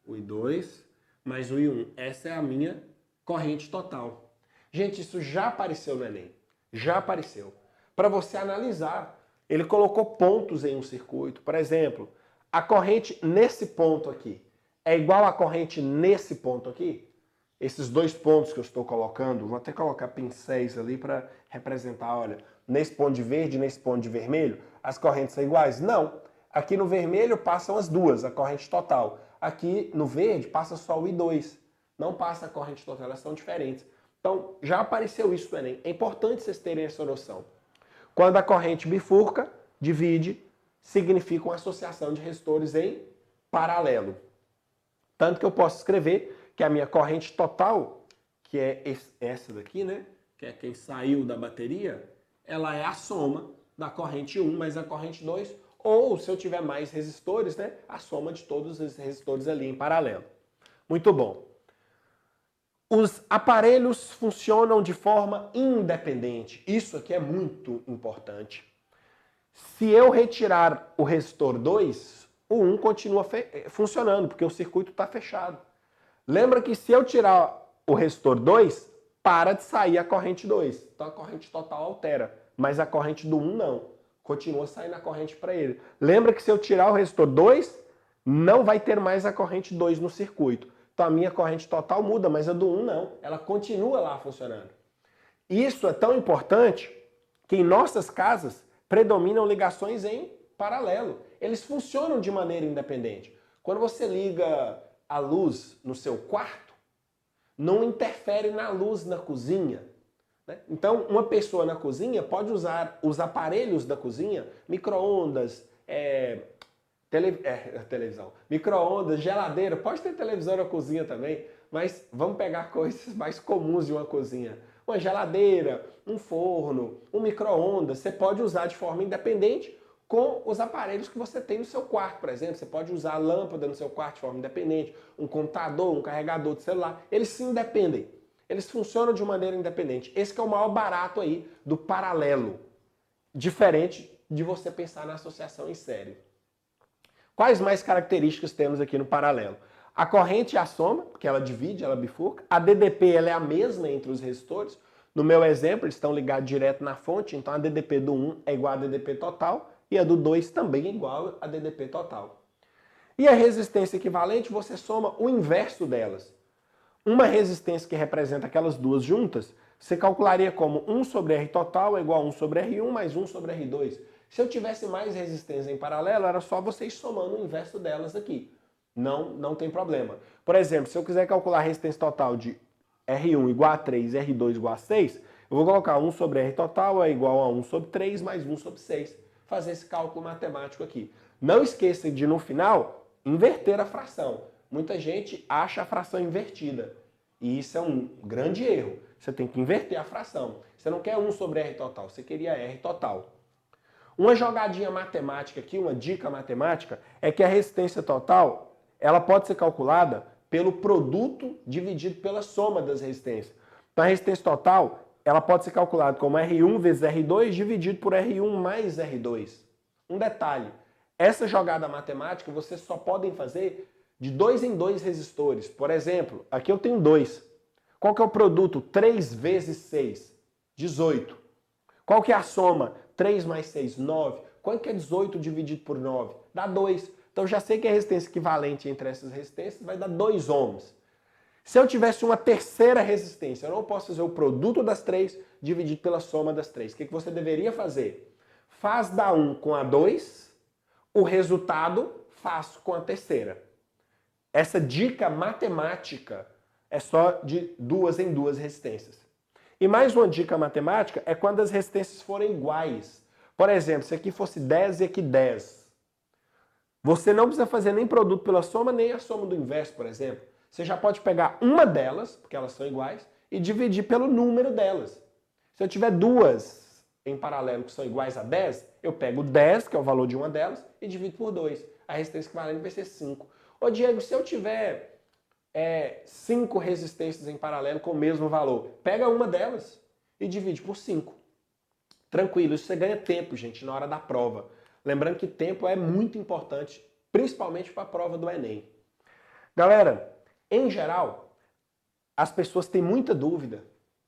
O I2 mais o I1. Essa é a minha corrente total. Gente, isso já apareceu no Enem. Já apareceu. Para você analisar, ele colocou pontos em um circuito. Por exemplo, a corrente nesse ponto aqui é igual à corrente nesse ponto aqui? esses dois pontos que eu estou colocando, vou até colocar pincéis ali para representar, olha, nesse ponto de verde e nesse ponto de vermelho, as correntes são iguais? Não. Aqui no vermelho passam as duas, a corrente total. Aqui no verde passa só o I2. Não passa a corrente total, elas são diferentes. Então, já apareceu isso no Enem. É importante vocês terem essa noção. Quando a corrente bifurca, divide, significa uma associação de resistores em paralelo. Tanto que eu posso escrever que a minha corrente total, que é essa daqui, né? Que é quem saiu da bateria, ela é a soma da corrente 1 mais a corrente 2, ou se eu tiver mais resistores, né? A soma de todos os resistores ali em paralelo. Muito bom. Os aparelhos funcionam de forma independente. Isso aqui é muito importante. Se eu retirar o resistor 2, o 1 continua funcionando, porque o circuito está fechado. Lembra que se eu tirar o resistor 2, para de sair a corrente 2. Então a corrente total altera, mas a corrente do 1 não. Continua saindo a corrente para ele. Lembra que se eu tirar o resistor 2, não vai ter mais a corrente 2 no circuito. Então a minha corrente total muda, mas a do 1 não. Ela continua lá funcionando. Isso é tão importante que em nossas casas predominam ligações em paralelo. Eles funcionam de maneira independente. Quando você liga a luz no seu quarto, não interfere na luz na cozinha. Né? Então, uma pessoa na cozinha pode usar os aparelhos da cozinha, micro-ondas, televisão, micro-ondas, geladeira, pode ter televisão na cozinha também, mas vamos pegar coisas mais comuns de uma cozinha. Uma geladeira, um forno, um micro-ondas, você pode usar de forma independente com os aparelhos que você tem no seu quarto, por exemplo. Você pode usar a lâmpada no seu quarto de forma independente, um computador, um carregador de celular. Eles se independem. Eles funcionam de maneira independente. Esse que é o maior barato aí do paralelo. Diferente de você pensar na associação em série. Quais mais características temos aqui no paralelo? A corrente é a soma, porque ela divide, ela bifurca. A DDP ela é a mesma entre os resistores. No meu exemplo, eles estão ligados direto na fonte, então a DDP do 1 é igual a DDP total e a do 2 também é igual a DDP total. E a resistência equivalente, você soma o inverso delas. Uma resistência que representa aquelas duas juntas, você calcularia como 1 sobre R total é igual a 1 sobre R1 mais 1 sobre R2. Se eu tivesse mais resistência em paralelo, era só vocês somando o inverso delas aqui. Não tem problema. Por exemplo, se eu quiser calcular a resistência total de R1 igual a 3 e R2 igual a 6, eu vou colocar 1 sobre R total é igual a 1 sobre 3 mais 1 sobre 6. Fazer esse cálculo matemático aqui. Não esqueça de, no final, inverter a fração. Muita gente acha a fração invertida. E isso é um grande erro. Você tem que inverter a fração. Você não quer 1 sobre R total, você queria R total. Uma jogadinha matemática aqui, uma dica matemática, é que a resistência total ela pode ser calculada pelo produto dividido pela soma das resistências. Então a resistência total ela pode ser calculada como R1 vezes R2 dividido por R1 mais R2. Um detalhe, essa jogada matemática vocês só podem fazer de 2 em 2 resistores. Por exemplo, aqui eu tenho 2. Qual que é o produto? 3 vezes 6? 18. Qual que é a soma? 3 mais 6, 9. Quanto que é 18 dividido por 9? Dá 2. Então já sei que a resistência equivalente entre essas resistências vai dar 2 ohms. Se eu tivesse uma terceira resistência, eu não posso fazer o produto das três dividido pela soma das três. O que você deveria fazer? Faz da 1 com a 2, o resultado faço com a terceira. Essa dica matemática é só de 2 em 2 resistências. E mais uma dica matemática é quando as resistências forem iguais. Por exemplo, se aqui fosse 10 e aqui 10. Você não precisa fazer nem produto pela soma, nem a soma do inverso, por exemplo. Você já pode pegar uma delas, porque elas são iguais, e dividir pelo número delas. Se eu tiver duas em paralelo que são iguais a 10, eu pego 10, que é o valor de uma delas, e divido por 2. A resistência equivalente vai ser 5. Ô Diego, se eu tiver 5 resistências em paralelo com o mesmo valor, pega uma delas e divide por 5. Tranquilo, isso você ganha tempo, gente, na hora da prova. Lembrando que tempo é muito importante, principalmente para a prova do Enem. Galera, em geral, as pessoas têm muita dúvida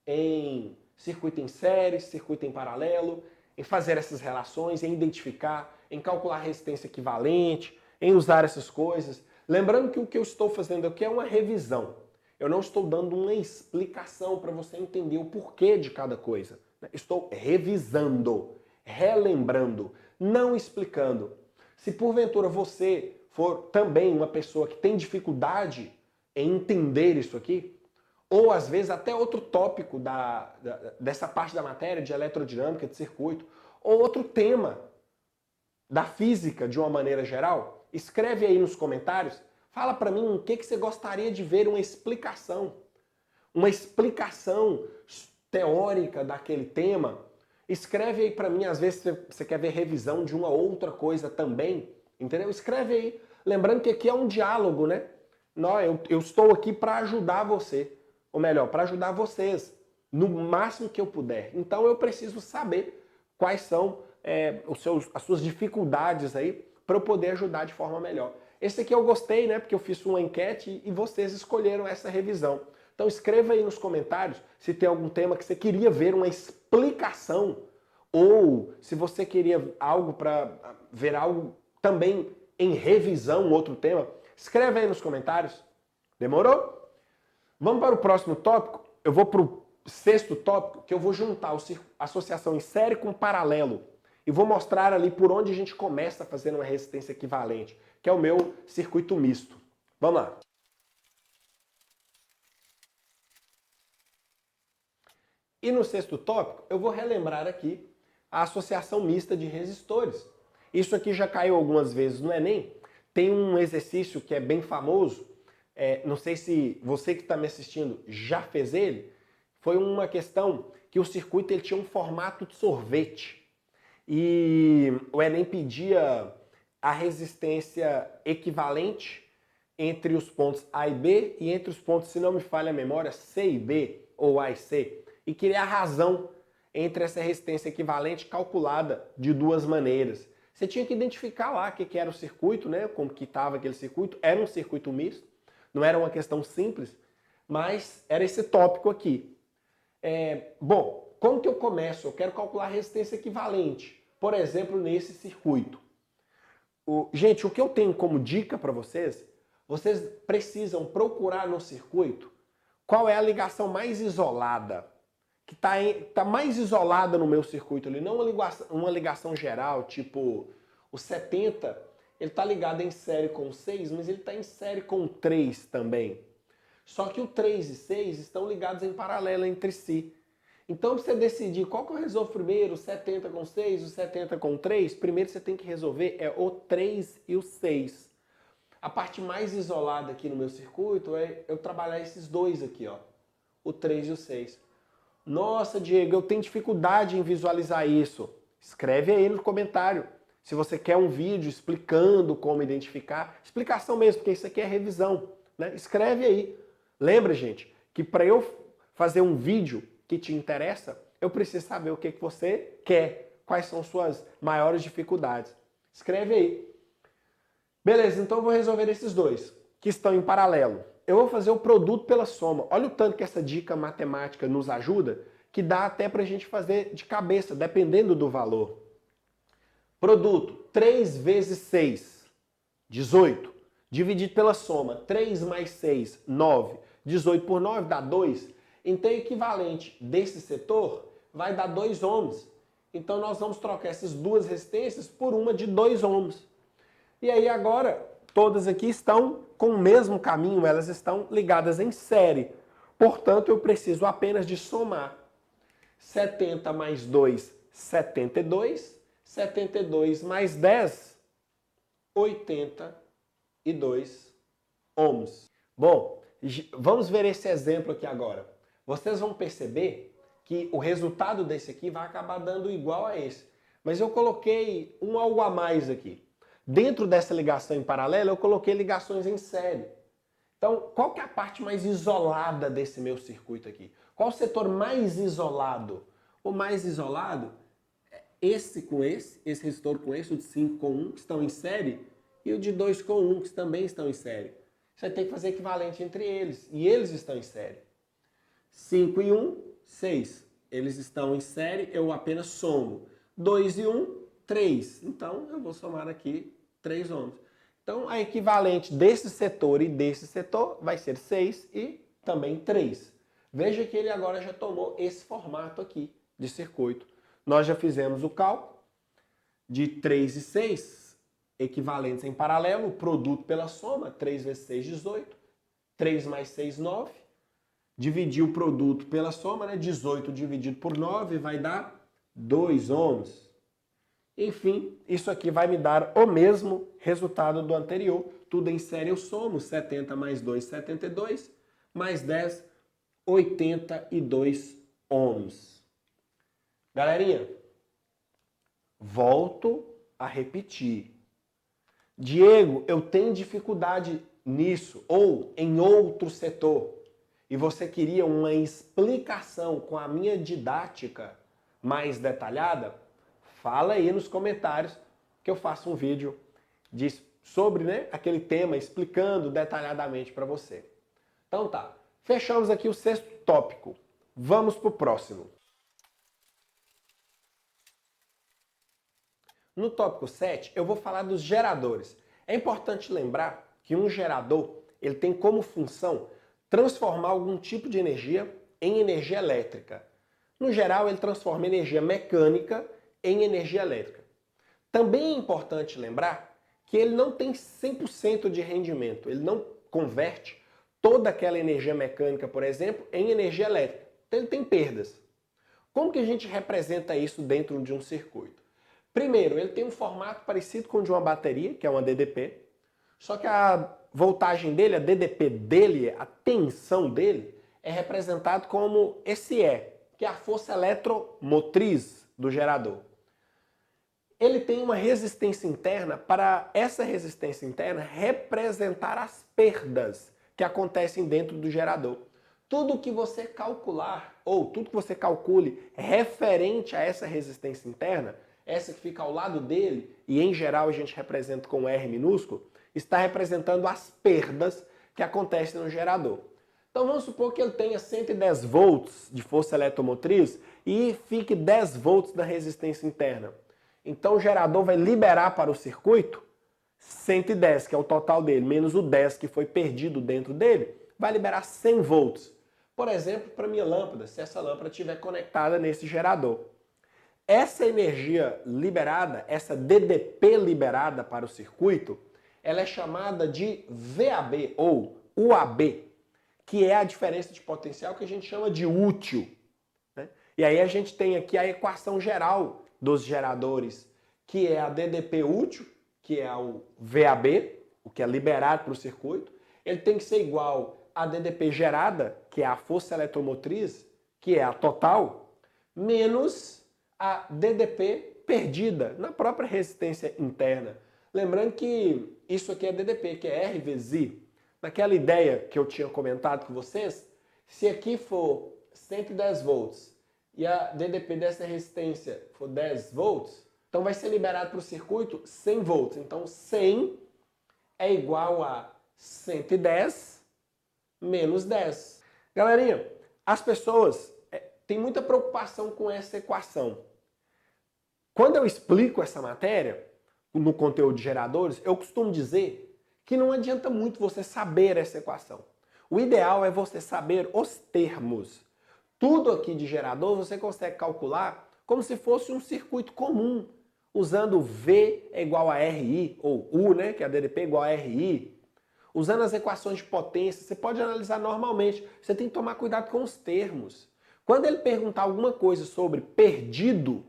em circuito em série, circuito em paralelo, em fazer essas relações, em identificar, em calcular resistência equivalente, em usar essas coisas. Lembrando que o que eu estou fazendo aqui é uma revisão. Eu não estou dando uma explicação para você entender o porquê de cada coisa. Estou revisando, relembrando, não explicando. Se porventura você for também uma pessoa que tem dificuldade em entender isso aqui, ou às vezes até outro tópico dessa parte da matéria de eletrodinâmica, de circuito, ou outro tema da física de uma maneira geral, escreve aí nos comentários, fala para mim o que você gostaria de ver uma explicação teórica daquele tema. Escreve aí para mim, às vezes você quer ver revisão de uma outra coisa também, entendeu? Escreve aí. Lembrando que aqui é um diálogo, né? Eu estou aqui para ajudar você, ou melhor, para ajudar vocês, no máximo que eu puder. Então eu preciso saber quais são as suas dificuldades aí, para eu poder ajudar de forma melhor. Esse aqui eu gostei, né? Porque eu fiz uma enquete e vocês escolheram essa revisão. Então escreva aí nos comentários se tem algum tema que você queria ver uma explicação, ou se você queria algo para ver algo também em revisão, outro tema. Escreve aí nos comentários. Demorou? Vamos para o próximo tópico. Eu vou para o sexto tópico, que eu vou juntar a associação em série com paralelo. E vou mostrar ali por onde a gente começa a fazer uma resistência equivalente, que é o meu circuito misto. Vamos lá. E no sexto tópico, eu vou relembrar aqui a associação mista de resistores. Isso aqui já caiu algumas vezes no Enem. Tem um exercício que é bem famoso, não sei se você que está me assistindo já fez ele. Foi uma questão que o circuito ele tinha um formato de sorvete. E o Enem pedia a resistência equivalente entre os pontos A e B e entre os pontos, se não me falha a memória, C e B, ou A e C. E queria a razão entre essa resistência equivalente calculada de duas maneiras. Você tinha que identificar lá o que era o circuito, né? Como que estava aquele circuito. Era um circuito misto, não era uma questão simples, mas era esse tópico aqui. Bom, como que eu começo? Eu quero calcular a resistência equivalente, por exemplo, nesse circuito. Gente, o que eu tenho como dica para vocês precisam procurar no circuito qual é a ligação mais isolada, que está mais isolada no meu circuito ali, não uma ligação geral, tipo o 70, ele está ligado em série com o 6, mas ele está em série com o 3 também. Só que o 3 e 6 estão ligados em paralelo entre si. Então, para você decidir qual que eu resolvo primeiro, o 70 com 6, o 70 com 3, primeiro você tem que resolver o 3 e o 6. A parte mais isolada aqui no meu circuito é eu trabalhar esses dois aqui, ó, o 3 e o 6. Nossa, Diego, eu tenho dificuldade em visualizar isso. Escreve aí no comentário. Se você quer um vídeo explicando como identificar, explicação mesmo, porque isso aqui é revisão, né? Escreve aí. Lembra, gente, que para eu fazer um vídeo que te interessa, eu preciso saber o que você quer, quais são suas maiores dificuldades. Escreve aí. Beleza, então eu vou resolver esses dois, que estão em paralelo. Eu vou fazer o produto pela soma. Olha o tanto que essa dica matemática nos ajuda, que dá até para a gente fazer de cabeça, dependendo do valor. Produto, 3 vezes 6, 18. Dividido pela soma, 3 mais 6, 9. 18 por 9 dá 2. Então, o equivalente desse setor vai dar 2 ohms. Então, nós vamos trocar essas duas resistências por uma de 2 ohms. E aí, agora, todas aqui estão com o mesmo caminho, elas estão ligadas em série. Portanto, eu preciso apenas de somar. 70 mais 2, 72. 72 mais 10, 82 ohms. Bom, vamos ver esse exemplo aqui agora. Vocês vão perceber que o resultado desse aqui vai acabar dando igual a esse. Mas eu coloquei um algo a mais aqui. Dentro dessa ligação em paralelo, eu coloquei ligações em série. Então, qual que é a parte mais isolada desse meu circuito aqui? Qual o setor mais isolado? O mais isolado é esse com esse resistor com esse, o de 5 com 1, que estão em série, e o de 2 com 1, que também estão em série. Você tem que fazer equivalente entre eles, e eles estão em série. 5 e 1, 6. Eles estão em série, eu apenas somo. 2 e 1, 3. Então, eu vou somar aqui 3 ohms. Então, a equivalente desse setor e desse setor vai ser 6 e também 3. Veja que ele agora já tomou esse formato aqui de circuito. Nós já fizemos o cálculo de 3 e 6, equivalentes em paralelo, o produto pela soma, 3 vezes 6, 18, 3 mais 6, 9. Dividir o produto pela soma, né? 18 dividido por 9 vai dar 2 ohms. Enfim, isso aqui vai me dar o mesmo resultado do anterior. Tudo em série eu somo, 70 mais 2, 72, mais 10, 82 ohms. Galerinha, volto a repetir. Diego, eu tenho dificuldade nisso ou em outro setor e você queria uma explicação com a minha didática mais detalhada, fala aí nos comentários que eu faço um vídeo sobre, né, aquele tema, explicando detalhadamente para você. Então tá, fechamos aqui o 6º tópico. Vamos para o próximo. No tópico 7, eu vou falar dos geradores. É importante lembrar que um gerador ele tem como função transformar algum tipo de energia em energia elétrica. No geral, ele transforma energia mecânica em energia elétrica. Também é importante lembrar que ele não tem 100% de rendimento. Ele não converte toda aquela energia mecânica, por exemplo, em energia elétrica. Então ele tem perdas. Como que a gente representa isso dentro de um circuito? Primeiro, ele tem um formato parecido com o de uma bateria, que é uma DDP, só que a voltagem dele, a DDP dele, a tensão dele, é representado como esse E, que é a força eletromotriz do gerador. Ele tem uma resistência interna para essa resistência interna representar as perdas que acontecem dentro do gerador. Tudo que você calcular, ou tudo que você calcule referente a essa resistência interna, essa que fica ao lado dele, e em geral a gente representa com R minúsculo, está representando as perdas que acontecem no gerador. Então vamos supor que ele tenha 110 volts de força eletromotriz e fique 10 volts da resistência interna. Então o gerador vai liberar para o circuito 110, que é o total dele, menos o 10 que foi perdido dentro dele, vai liberar 100 volts. Por exemplo, para minha lâmpada, se essa lâmpada estiver conectada nesse gerador. Essa energia liberada, essa DDP liberada para o circuito, ela é chamada de VAB ou UAB, que é a diferença de potencial que a gente chama de útil, né? E aí a gente tem aqui a equação geral dos geradores, que é a DDP útil, que é o VAB, o que é liberado para o circuito. Ele tem que ser igual à DDP gerada, que é a força eletromotriz, que é a total, menos a DDP perdida na própria resistência interna. Lembrando que isso aqui é DDP, que é R vezes I. Naquela ideia que eu tinha comentado com vocês, se aqui for 110 volts e a DDP dessa resistência for 10 volts, então vai ser liberado para o circuito 100 volts. Então 100 é igual a 110 menos 10. Galerinha, as pessoas têm muita preocupação com essa equação. Quando eu explico essa matéria, no conteúdo de geradores, eu costumo dizer que não adianta muito você saber essa equação. O ideal é você saber os termos. Tudo aqui de gerador você consegue calcular como se fosse um circuito comum, usando V é igual a RI, ou U, né, que é a DDP igual a RI. Usando as equações de potência, você pode analisar normalmente. Você tem que tomar cuidado com os termos. Quando ele perguntar alguma coisa sobre perdido,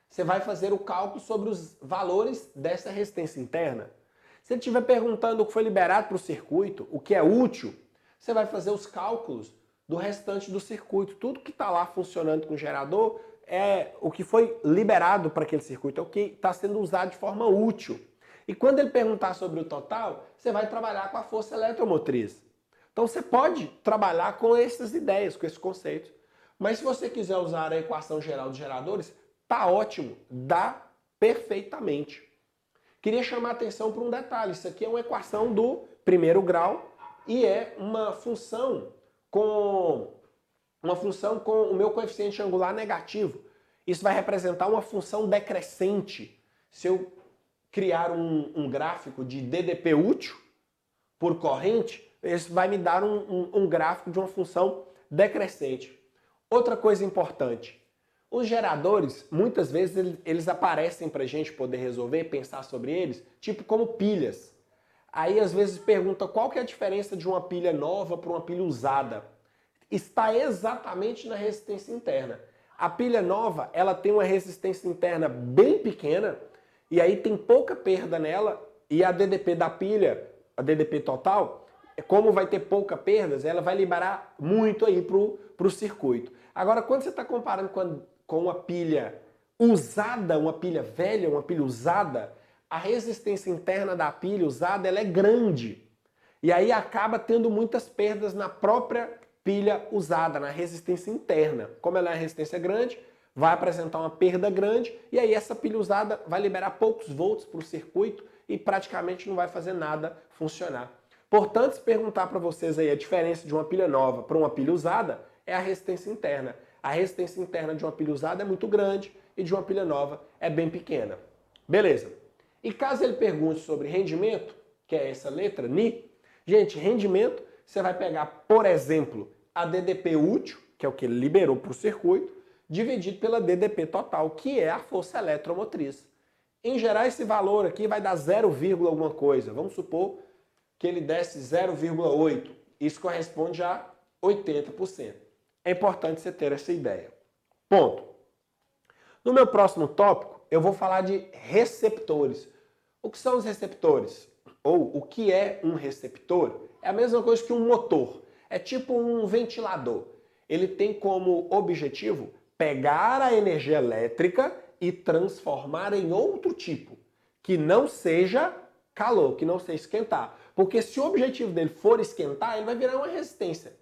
você vai fazer o cálculo sobre os valores dessa resistência interna. Se ele estiver perguntando o que foi liberado para o circuito, o que é útil, você vai fazer os cálculos do restante do circuito. Tudo que está lá funcionando com o gerador é o que foi liberado para aquele circuito, é o que está sendo usado de forma útil. E quando ele perguntar sobre o total, você vai trabalhar com a força eletromotriz. Então você pode trabalhar com essas ideias, com esses conceitos. Mas se você quiser usar a equação geral dos geradores, tá ótimo, dá perfeitamente. Queria chamar a atenção para um detalhe. Isso aqui é uma equação do primeiro grau e é uma função com o meu coeficiente angular negativo. Isso vai representar uma função decrescente. Se eu criar um gráfico de DDP útil por corrente, Isso vai me dar um gráfico de uma função decrescente. Outra coisa importante, os geradores, muitas vezes eles aparecem para a gente poder resolver, pensar sobre eles, tipo como pilhas. Aí às vezes pergunta qual que é a diferença de uma pilha nova para uma pilha usada. Está exatamente na resistência interna. A pilha nova, ela tem uma resistência interna bem pequena, e aí tem pouca perda nela, e a DDP da pilha, a DDP total, como vai ter pouca perdas, ela vai liberar muito aí pro circuito. Agora, quando você está comparando com uma pilha usada, uma pilha velha, uma pilha usada, a resistência interna da pilha usada ela é grande. E aí acaba tendo muitas perdas na própria pilha usada, na resistência interna. Como ela é uma resistência grande, vai apresentar uma perda grande, e aí essa pilha usada vai liberar poucos volts para o circuito e praticamente não vai fazer nada funcionar. Portanto, se perguntar para vocês aí a diferença de uma pilha nova para uma pilha usada, é a resistência interna. A resistência interna de uma pilha usada é muito grande e de uma pilha nova é bem pequena. Beleza. E caso ele pergunte sobre rendimento, que é essa letra, Ni, gente, rendimento, você vai pegar, por exemplo, a DDP útil, que é o que ele liberou para o circuito, dividido pela DDP total, que é a força eletromotriz. Em geral, esse valor aqui vai dar 0, alguma coisa. Vamos supor que ele desse 0,8. Isso corresponde a 80%. É importante você ter essa ideia. Ponto. No meu próximo tópico, eu vou falar de receptores. O que são os receptores? Ou o que é um receptor? É a mesma coisa que um motor. É tipo um ventilador. Ele tem como objetivo pegar a energia elétrica e transformar em outro tipo, que não seja calor, que não seja esquentar. Porque se o objetivo dele for esquentar, ele vai virar uma resistência,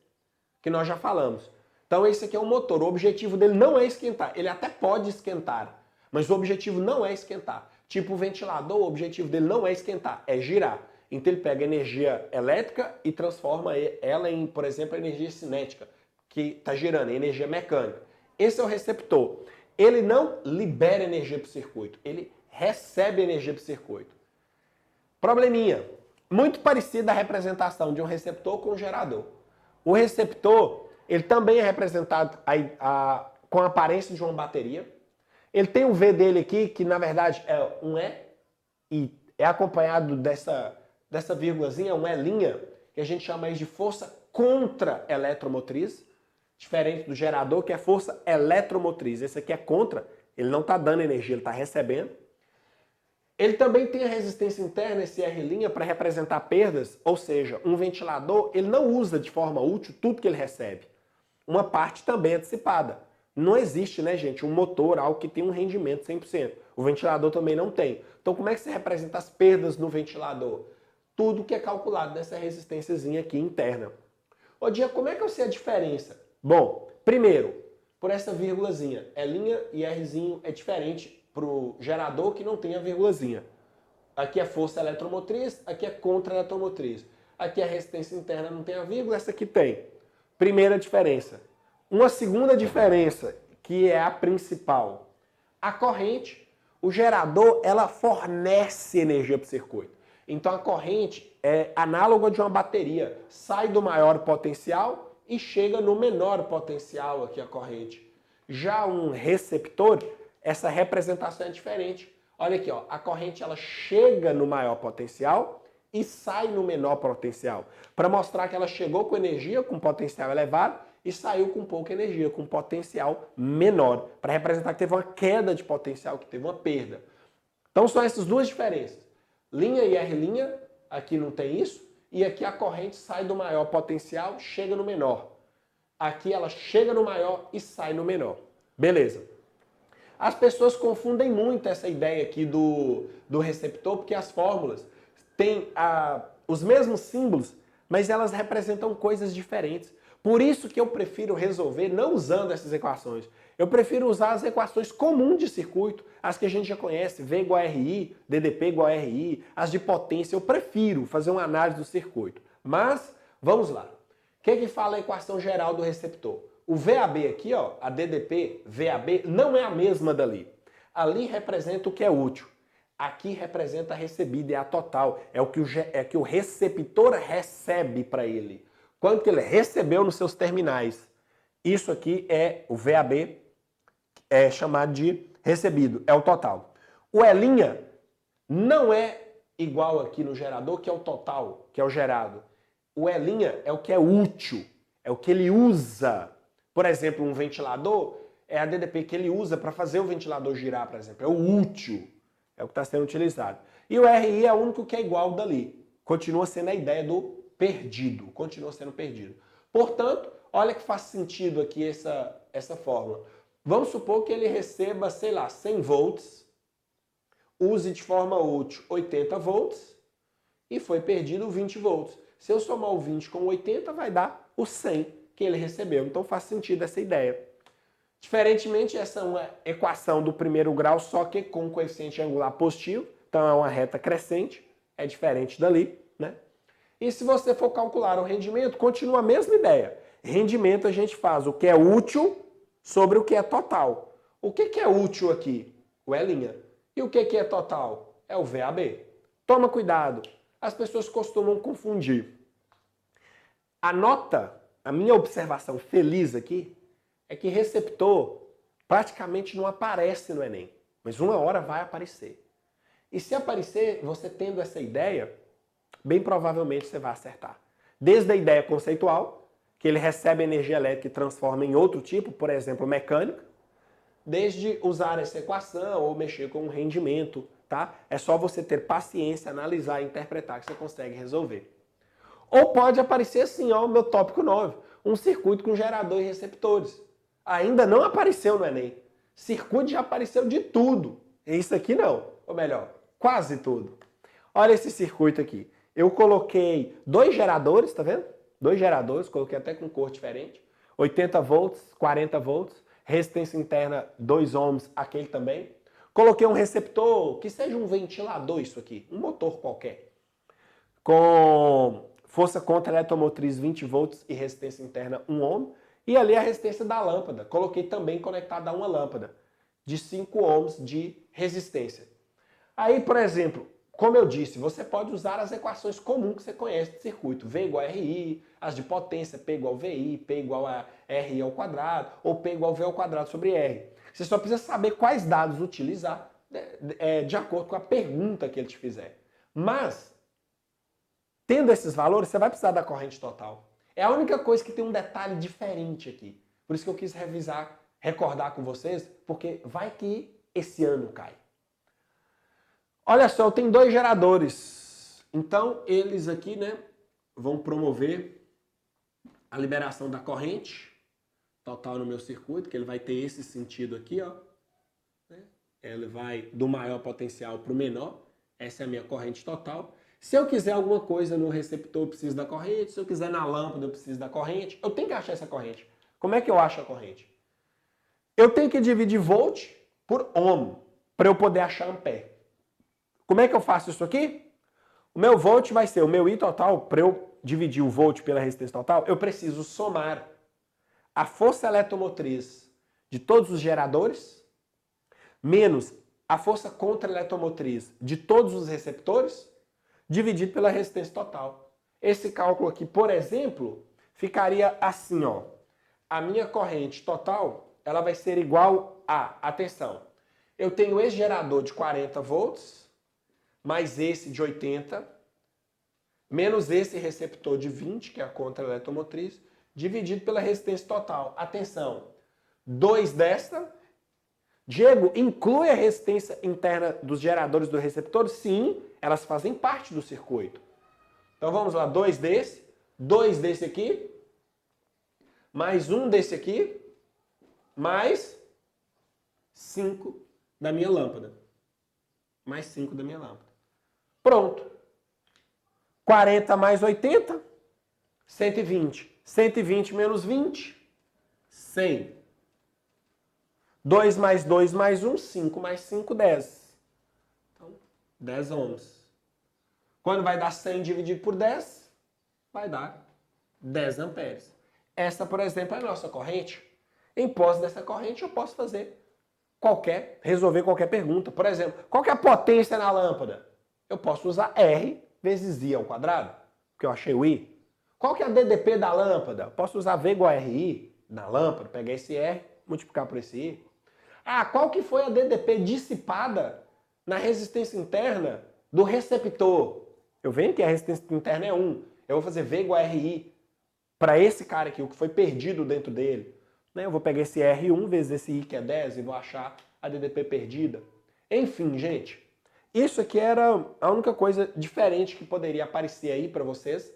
que nós já falamos. Então esse aqui é um motor, o objetivo dele não é esquentar, ele até pode esquentar, mas o objetivo não é esquentar. Tipo o ventilador, o objetivo dele não é esquentar, é girar. Então ele pega energia elétrica e transforma ela em, por exemplo, energia cinética, que está girando, energia mecânica. Esse é o receptor. Ele não libera energia para o circuito, ele recebe energia para o circuito. Probleminha. Muito parecida a representação de um receptor com um gerador. O receptor, ele também é representado com a aparência de uma bateria. Ele tem o V dele aqui, que na verdade é um E é acompanhado dessa vírgulazinha, um E', que a gente chama de força contra-eletromotriz, diferente do gerador, que é força eletromotriz. Esse aqui é contra, ele não está dando energia, ele está recebendo. Ele também tem a resistência interna, esse R', para representar perdas, ou seja, um ventilador, ele não usa de forma útil tudo que ele recebe. Uma parte também é dissipada. Não existe, né, gente, um motor, algo que tem um rendimento 100%. O ventilador também não tem. Então, como é que se representa as perdas no ventilador? Tudo que é calculado nessa resistênciazinha aqui interna. Ô, Dia, como é que eu sei a diferença? Bom, primeiro, por essa vírgulazinha, L' e R'zinho é diferente para o gerador que não tem a vírgulazinha. Aqui é força eletromotriz, aqui é contra-eletromotriz. Aqui a resistência interna não tem a vírgula, essa aqui tem. Primeira diferença. Uma segunda diferença, que é a principal. A corrente, o gerador, ela fornece energia para o circuito. Então a corrente é análoga de uma bateria. Sai do maior potencial e chega no menor potencial aqui a corrente. Já um receptor, essa representação é diferente. Olha aqui, ó, a corrente ela chega no maior potencial e sai no menor potencial, para mostrar que ela chegou com energia, com potencial elevado, e saiu com pouca energia, com potencial menor, para representar que teve uma queda de potencial, que teve uma perda. Então são essas duas diferenças. Linha e R', aqui não tem isso, e aqui a corrente sai do maior potencial, chega no menor. Aqui ela chega no maior e sai no menor. Beleza. As pessoas confundem muito essa ideia aqui do receptor, porque as fórmulas têm os mesmos símbolos, mas elas representam coisas diferentes. Por isso que eu prefiro resolver não usando essas equações. Eu prefiro usar as equações comuns de circuito, as que a gente já conhece, V igual a RI, DDP igual a RI, as de potência. Eu prefiro fazer uma análise do circuito. Mas, vamos lá. O que fala a equação geral do receptor? O VAB aqui, ó, a DDP, VAB, não é a mesma dali. Ali representa o que é útil. Aqui representa a recebida, é a total. É o que o receptor recebe para ele. Quanto que ele recebeu nos seus terminais. Isso aqui é o VAB, é chamado de recebido, é o total. O E' não é igual aqui no gerador, que é o total, que é o gerado. O E' é o que é útil, é o que ele usa. Por exemplo, um ventilador é a DDP que ele usa para fazer o ventilador girar, por exemplo. É o útil, é o que está sendo utilizado. E o RI é o único que é igual dali. Continua sendo a ideia do perdido, continua sendo perdido. Portanto, olha que faz sentido aqui essa fórmula. Vamos supor que ele receba, sei lá, 100 volts, use de forma útil 80 volts e foi perdido 20 volts. Se eu somar o 20 com o 80, vai dar o 100 que ele recebeu. Então faz sentido essa ideia. Diferentemente, essa é uma equação do primeiro grau, só que com coeficiente angular positivo. Então é uma reta crescente, é diferente dali, né? E se você for calcular o rendimento, continua a mesma ideia. Rendimento a gente faz o que é útil sobre o que é total. O que é útil aqui? O E'. E o que é total? É o VAB. Toma cuidado. As pessoas costumam confundir. A minha observação feliz aqui, é que receptor praticamente não aparece no Enem. Mas uma hora vai aparecer. E se aparecer, você tendo essa ideia, bem provavelmente você vai acertar. Desde a ideia conceitual, que ele recebe energia elétrica e transforma em outro tipo, por exemplo, mecânica, desde usar essa equação ou mexer com o rendimento, tá? É só você ter paciência, analisar e interpretar que você consegue resolver. Ou pode aparecer assim, ó, o meu tópico 9, um circuito com gerador e receptores. Ainda não apareceu no Enem. Circuito já apareceu de tudo. Isso aqui não. Ou melhor, quase tudo. Olha esse circuito aqui. Eu coloquei 2 geradores, tá vendo? 2 geradores, coloquei até com cor diferente. 80 volts, 40 volts. Resistência interna 2 ohms, aquele também. Coloquei um receptor, que seja um ventilador isso aqui, um motor qualquer. Com força contra eletromotriz 20 volts e resistência interna 1 ohm. E ali a resistência da lâmpada. Coloquei também conectada a uma lâmpada de 5 ohms de resistência. Aí, por exemplo, como eu disse, você pode usar as equações comuns que você conhece de circuito. V igual a RI, as de potência, P igual a VI, P igual a RI ao quadrado, ou P igual a V ao quadrado sobre R. Você só precisa saber quais dados utilizar de acordo com a pergunta que ele te fizer. Mas, tendo esses valores, você vai precisar da corrente total. É a única coisa que tem um detalhe diferente aqui. Por isso que eu quis revisar, recordar com vocês, porque vai que esse ano cai. Olha só, eu tenho 2 geradores. Então, eles aqui, né, vão promover a liberação da corrente total no meu circuito, que ele vai ter esse sentido aqui, ó. Ele vai do maior potencial para o menor. Essa é a minha corrente total. Se eu quiser alguma coisa no receptor, eu preciso da corrente. Se eu quiser na lâmpada, eu preciso da corrente. Eu tenho que achar essa corrente. Como é que eu acho a corrente? Eu tenho que dividir volt por ohm para eu poder achar ampere. Como é que eu faço isso aqui? O meu volt vai ser o meu I total. Para eu dividir o volt pela resistência total, eu preciso somar a força eletromotriz de todos os geradores menos a força contra-eletromotriz de todos os receptores dividido pela resistência total. Esse cálculo aqui, por exemplo, ficaria assim, ó. A minha corrente total, ela vai ser igual a, atenção, eu tenho esse gerador de 40 volts, mais esse de 80, menos esse receptor de 20, que é a contra-eletromotriz, dividido pela resistência total. Atenção, 2 desta. Diego, inclui a resistência interna dos geradores do receptor? Sim, elas fazem parte do circuito. Então vamos lá, 2 desse aqui, mais 1 desse aqui, mais 5 da minha lâmpada. Mais 5 da minha lâmpada. Pronto. 40 mais 80, 120. 120 menos 20, 100. 2 mais 2 mais 1, 5 mais 5, 10. Então, 10 ohms. Quando vai dar 100 dividido por 10, vai dar 10 amperes. Essa, por exemplo, é a nossa corrente. Em posse dessa corrente, eu posso fazer resolver qualquer pergunta. Por exemplo, qual que é a potência na lâmpada? Eu posso usar R vezes I ao quadrado, porque eu achei o I. Qual que é a DDP da lâmpada? Eu posso usar V igual a RI na lâmpada, pegar esse R, multiplicar por esse I. Ah, qual que foi a DDP dissipada na resistência interna do receptor? Eu venho que a resistência interna é 1. Eu vou fazer V igual a RI para esse cara aqui, o que foi perdido dentro dele. Eu vou pegar esse R1 vezes esse I que é 10 e vou achar a DDP perdida. Enfim, gente, isso aqui era a única coisa diferente que poderia aparecer aí para vocês.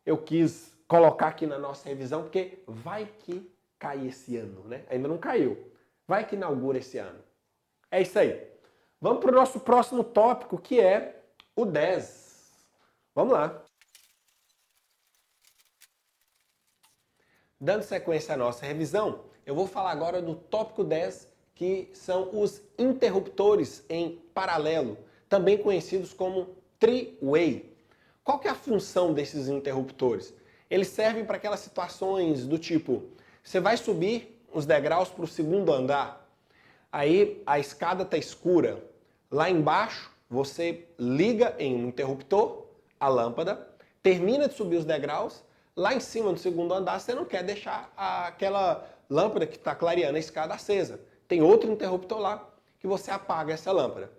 Eu quis colocar aqui na nossa revisão, porque vai que cai esse ano, né? Ainda não caiu. Vai que inaugura esse ano. É isso aí. Vamos para o nosso próximo tópico, que é o 10. Vamos lá. Dando sequência à nossa revisão, eu vou falar agora do tópico 10, que são os interruptores em paralelo, também conhecidos como three-way. Qual que é a função desses interruptores? Eles servem para aquelas situações do tipo, você vai subir os degraus para o segundo andar, aí a escada está escura, lá embaixo você liga em um interruptor a lâmpada, termina de subir os degraus, lá em cima no segundo andar você não quer deixar aquela lâmpada que está clareando a escada acesa. Tem outro interruptor lá que você apaga essa lâmpada.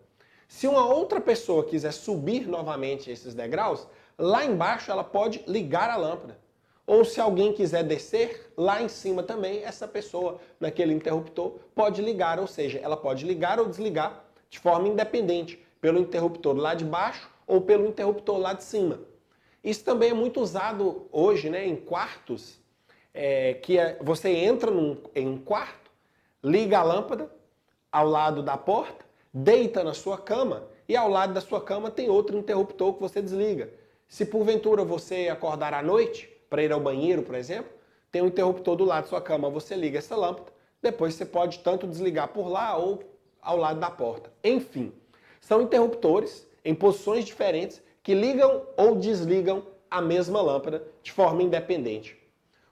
Se uma outra pessoa quiser subir novamente esses degraus, lá embaixo ela pode ligar a lâmpada. Ou se alguém quiser descer, lá em cima também essa pessoa naquele interruptor pode ligar, ou seja, ela pode ligar ou desligar de forma independente, pelo interruptor lá de baixo ou pelo interruptor lá de cima. Isso também é muito usado hoje, né, em quartos, você entra em um quarto, liga a lâmpada ao lado da porta, deita na sua cama e ao lado da sua cama tem outro interruptor que você desliga. Se porventura você acordar à noite para ir ao banheiro, por exemplo, tem um interruptor do lado da sua cama, você liga essa lâmpada, depois você pode tanto desligar por lá ou ao lado da porta. Enfim, são interruptores em posições diferentes que ligam ou desligam a mesma lâmpada de forma independente.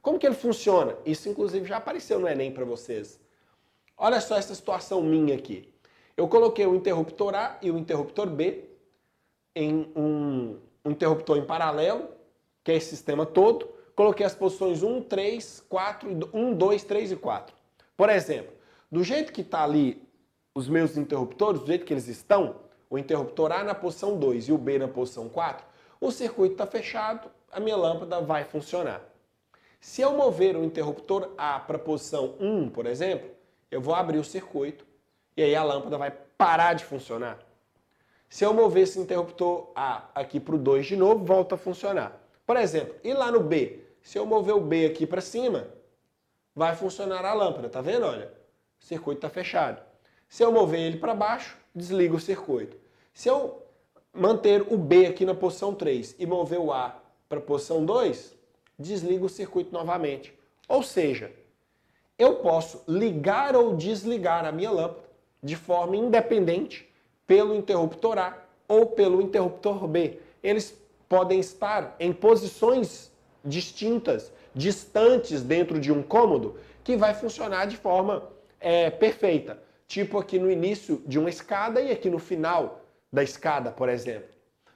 Como que ele funciona? Isso inclusive já apareceu no Enem para vocês. Olha só essa situação minha aqui. Eu coloquei o interruptor A e o interruptor B em um interruptor em paralelo, que é esse sistema todo. Coloquei as posições 1, 3, 4, 1, 2, 3 e 4. Por exemplo, do jeito que está ali os meus interruptores, do jeito que eles estão, o interruptor A na posição 2 e o B na posição 4, o circuito está fechado, a minha lâmpada vai funcionar. Se eu mover o interruptor A para a posição 1, por exemplo, eu vou abrir o circuito e aí a lâmpada vai parar de funcionar. Se eu mover esse interruptor A aqui para o 2 de novo, volta a funcionar. Por exemplo, e lá no B? Se eu mover o B aqui para cima, vai funcionar a lâmpada, tá vendo? Olha, o circuito está fechado. Se eu mover ele para baixo, desliga o circuito. Se eu manter o B aqui na posição 3 e mover o A para a posição 2, desliga o circuito novamente. Ou seja, eu posso ligar ou desligar a minha lâmpada de forma independente pelo interruptor A ou pelo interruptor B. Eles podem estar em posições distintas, distantes dentro de um cômodo, que vai funcionar de forma perfeita. Tipo aqui no início de uma escada e aqui no final da escada, por exemplo.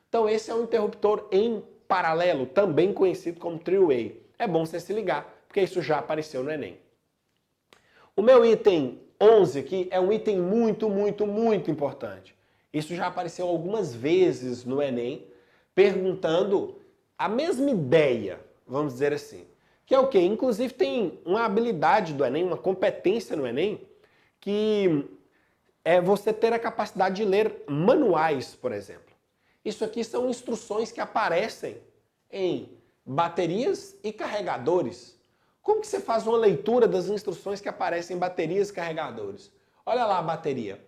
Então esse é um interruptor em paralelo, também conhecido como three-way. É bom você se ligar, porque isso já apareceu no Enem. O meu item 11 aqui é um item muito, muito, muito importante. Isso já apareceu algumas vezes no Enem, perguntando a mesma ideia, vamos dizer assim. Que é o quê? Inclusive tem uma habilidade do Enem, uma competência no Enem, que é você ter a capacidade de ler manuais, por exemplo. Isso aqui são instruções que aparecem em baterias e carregadores. Como que você faz uma leitura das instruções que aparecem em baterias e carregadores? Olha lá a bateria.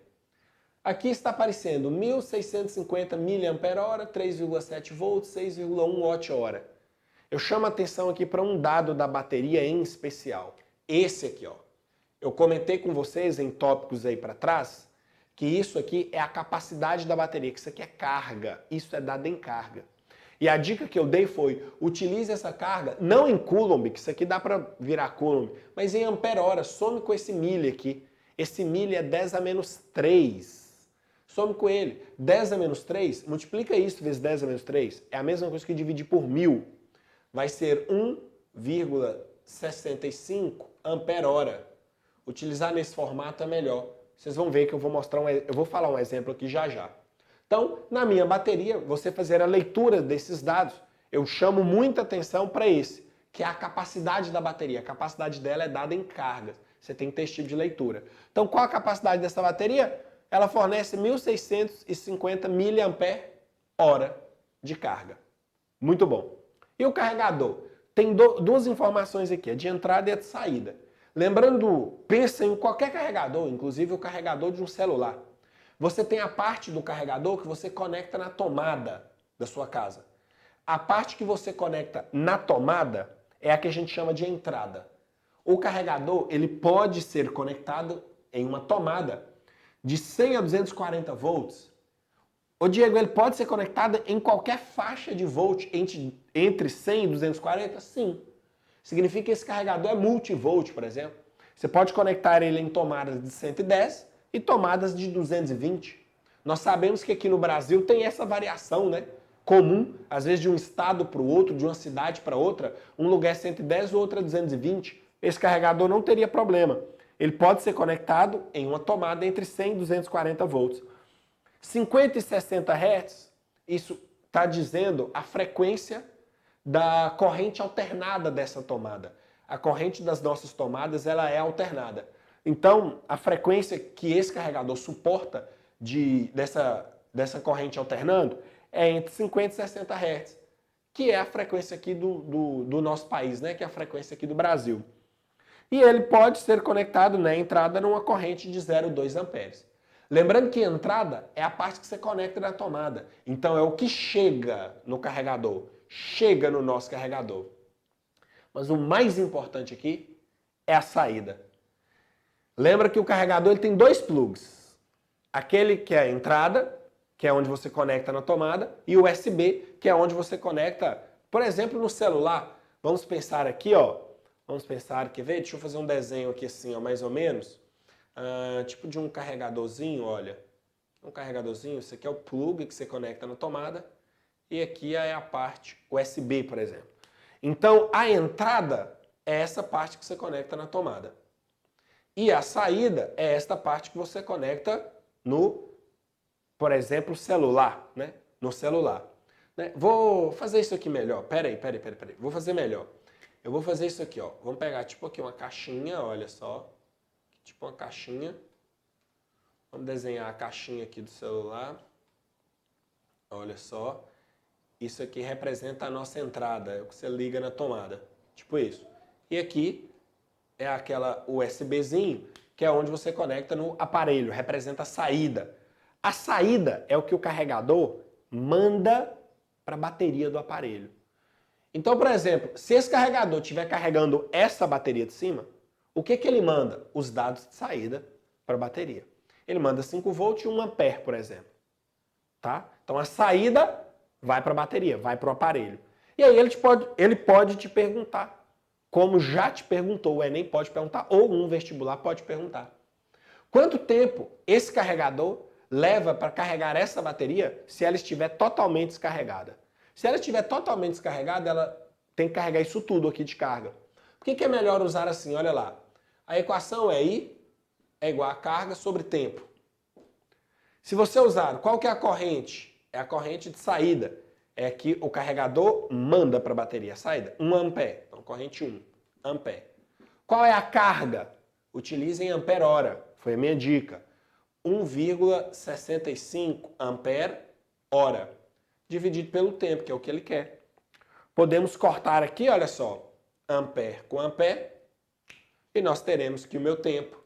Aqui está aparecendo 1650 mAh, 3,7 volts, 6,1 watt-hora. Eu chamo a atenção aqui para um dado da bateria em especial. Esse aqui, ó. Eu comentei com vocês em tópicos aí para trás que isso aqui é a capacidade da bateria, que isso aqui é carga, isso é dado em carga. E a dica que eu dei foi, utilize essa carga, não em coulomb, que isso aqui dá para virar coulomb, mas em ampere-hora, some com esse milha aqui. Esse milha é 10 a menos 3. Some com ele. 10 a menos 3, multiplica isso vezes 10 a menos 3. É a mesma coisa que dividir por 1000. Vai ser 1,65 ampere-hora. Utilizar nesse formato é melhor. Vocês vão ver que eu vou falar um exemplo aqui já já. Então, na minha bateria, você fazer a leitura desses dados, eu chamo muita atenção para esse, que é a capacidade da bateria. A capacidade dela é dada em cargas. Você tem que ter esse tipo de leitura. Então, qual a capacidade dessa bateria? Ela fornece 1.650 mAh de carga. Muito bom. E o carregador? Tem duas informações aqui, a de entrada e a de saída. Lembrando, pensa em qualquer carregador, inclusive o carregador de um celular. Você tem a parte do carregador que você conecta na tomada da sua casa. A parte que você conecta na tomada é a que a gente chama de entrada. O carregador, ele pode ser conectado em uma tomada de 100 a 240 volts. O Diego, ele pode ser conectado em qualquer faixa de volt entre 100 e 240? Sim. Significa que esse carregador é multivolt, por exemplo. Você pode conectar ele em tomadas de 110 e tomadas de 220. Nós sabemos que aqui no Brasil tem essa variação, né? Comum, às vezes de um estado para o outro, de uma cidade para outra, um lugar é 110, o outro é 220. Esse carregador não teria problema. Ele pode ser conectado em uma tomada entre 100 e 240 volts. 50 e 60 Hz, isso está dizendo a frequência da corrente alternada dessa tomada. A corrente das nossas tomadas, ela é alternada. Então, a frequência que esse carregador suporta dessa corrente alternando é entre 50 e 60 Hz, que é a frequência aqui do nosso país, né? Que é a frequência aqui do Brasil. E ele pode ser conectado na entrada numa corrente de 0,2 amperes. Lembrando que a entrada é a parte que você conecta na tomada. Então, é o que chega no carregador. Chega no nosso carregador. Mas o mais importante aqui é a saída. Lembra que o carregador ele tem dois plugs. Aquele que é a entrada, que é onde você conecta na tomada, e o USB, que é onde você conecta, por exemplo, no celular. Vamos pensar aqui, ó. Vamos pensar, quer ver? Deixa eu fazer um desenho aqui assim, ó, mais ou menos. Tipo de um carregadorzinho, olha. Um carregadorzinho, esse aqui é o plug que você conecta na tomada. E aqui é a parte USB, por exemplo. Então, a entrada é essa parte que você conecta na tomada. E a saída é esta parte que você conecta no, por exemplo, celular, né? No celular. Né? Vou fazer isso aqui melhor. Peraí. Vou fazer melhor. Eu vou fazer isso aqui, ó. Vamos pegar tipo aqui uma caixinha, olha só. Tipo uma caixinha. Vamos desenhar a caixinha aqui do celular. Olha só. Isso aqui representa a nossa entrada, é o que você liga na tomada. Tipo isso. E aqui é aquela USBzinho, que é onde você conecta no aparelho, representa a saída. A saída é o que o carregador manda para a bateria do aparelho. Então, por exemplo, se esse carregador estiver carregando essa bateria de cima, o que ele manda? Os dados de saída para a bateria. Ele manda 5 volts e 1 ampere, por exemplo. Tá? Então, a saída vai para a bateria, vai para o aparelho. E aí ele pode te perguntar, como já te perguntou, o Enem pode perguntar, ou um vestibular pode perguntar. Quanto tempo esse carregador leva para carregar essa bateria se ela estiver totalmente descarregada? Se ela estiver totalmente descarregada, ela tem que carregar isso tudo aqui de carga. Por que é melhor usar assim? Olha lá. A equação é I é igual a carga sobre tempo. Se você usar, qual que é a corrente? É a corrente de saída. É que o carregador manda para a bateria a saída. 1 ampere. Então, corrente 1 ampere. Qual é a carga? Utilizem ampere-hora. Foi a minha dica. 1,65 ampere-hora. Dividido pelo tempo, que é o que ele quer. Podemos cortar aqui, olha só. Ampere com ampere. E nós teremos que o meu tempo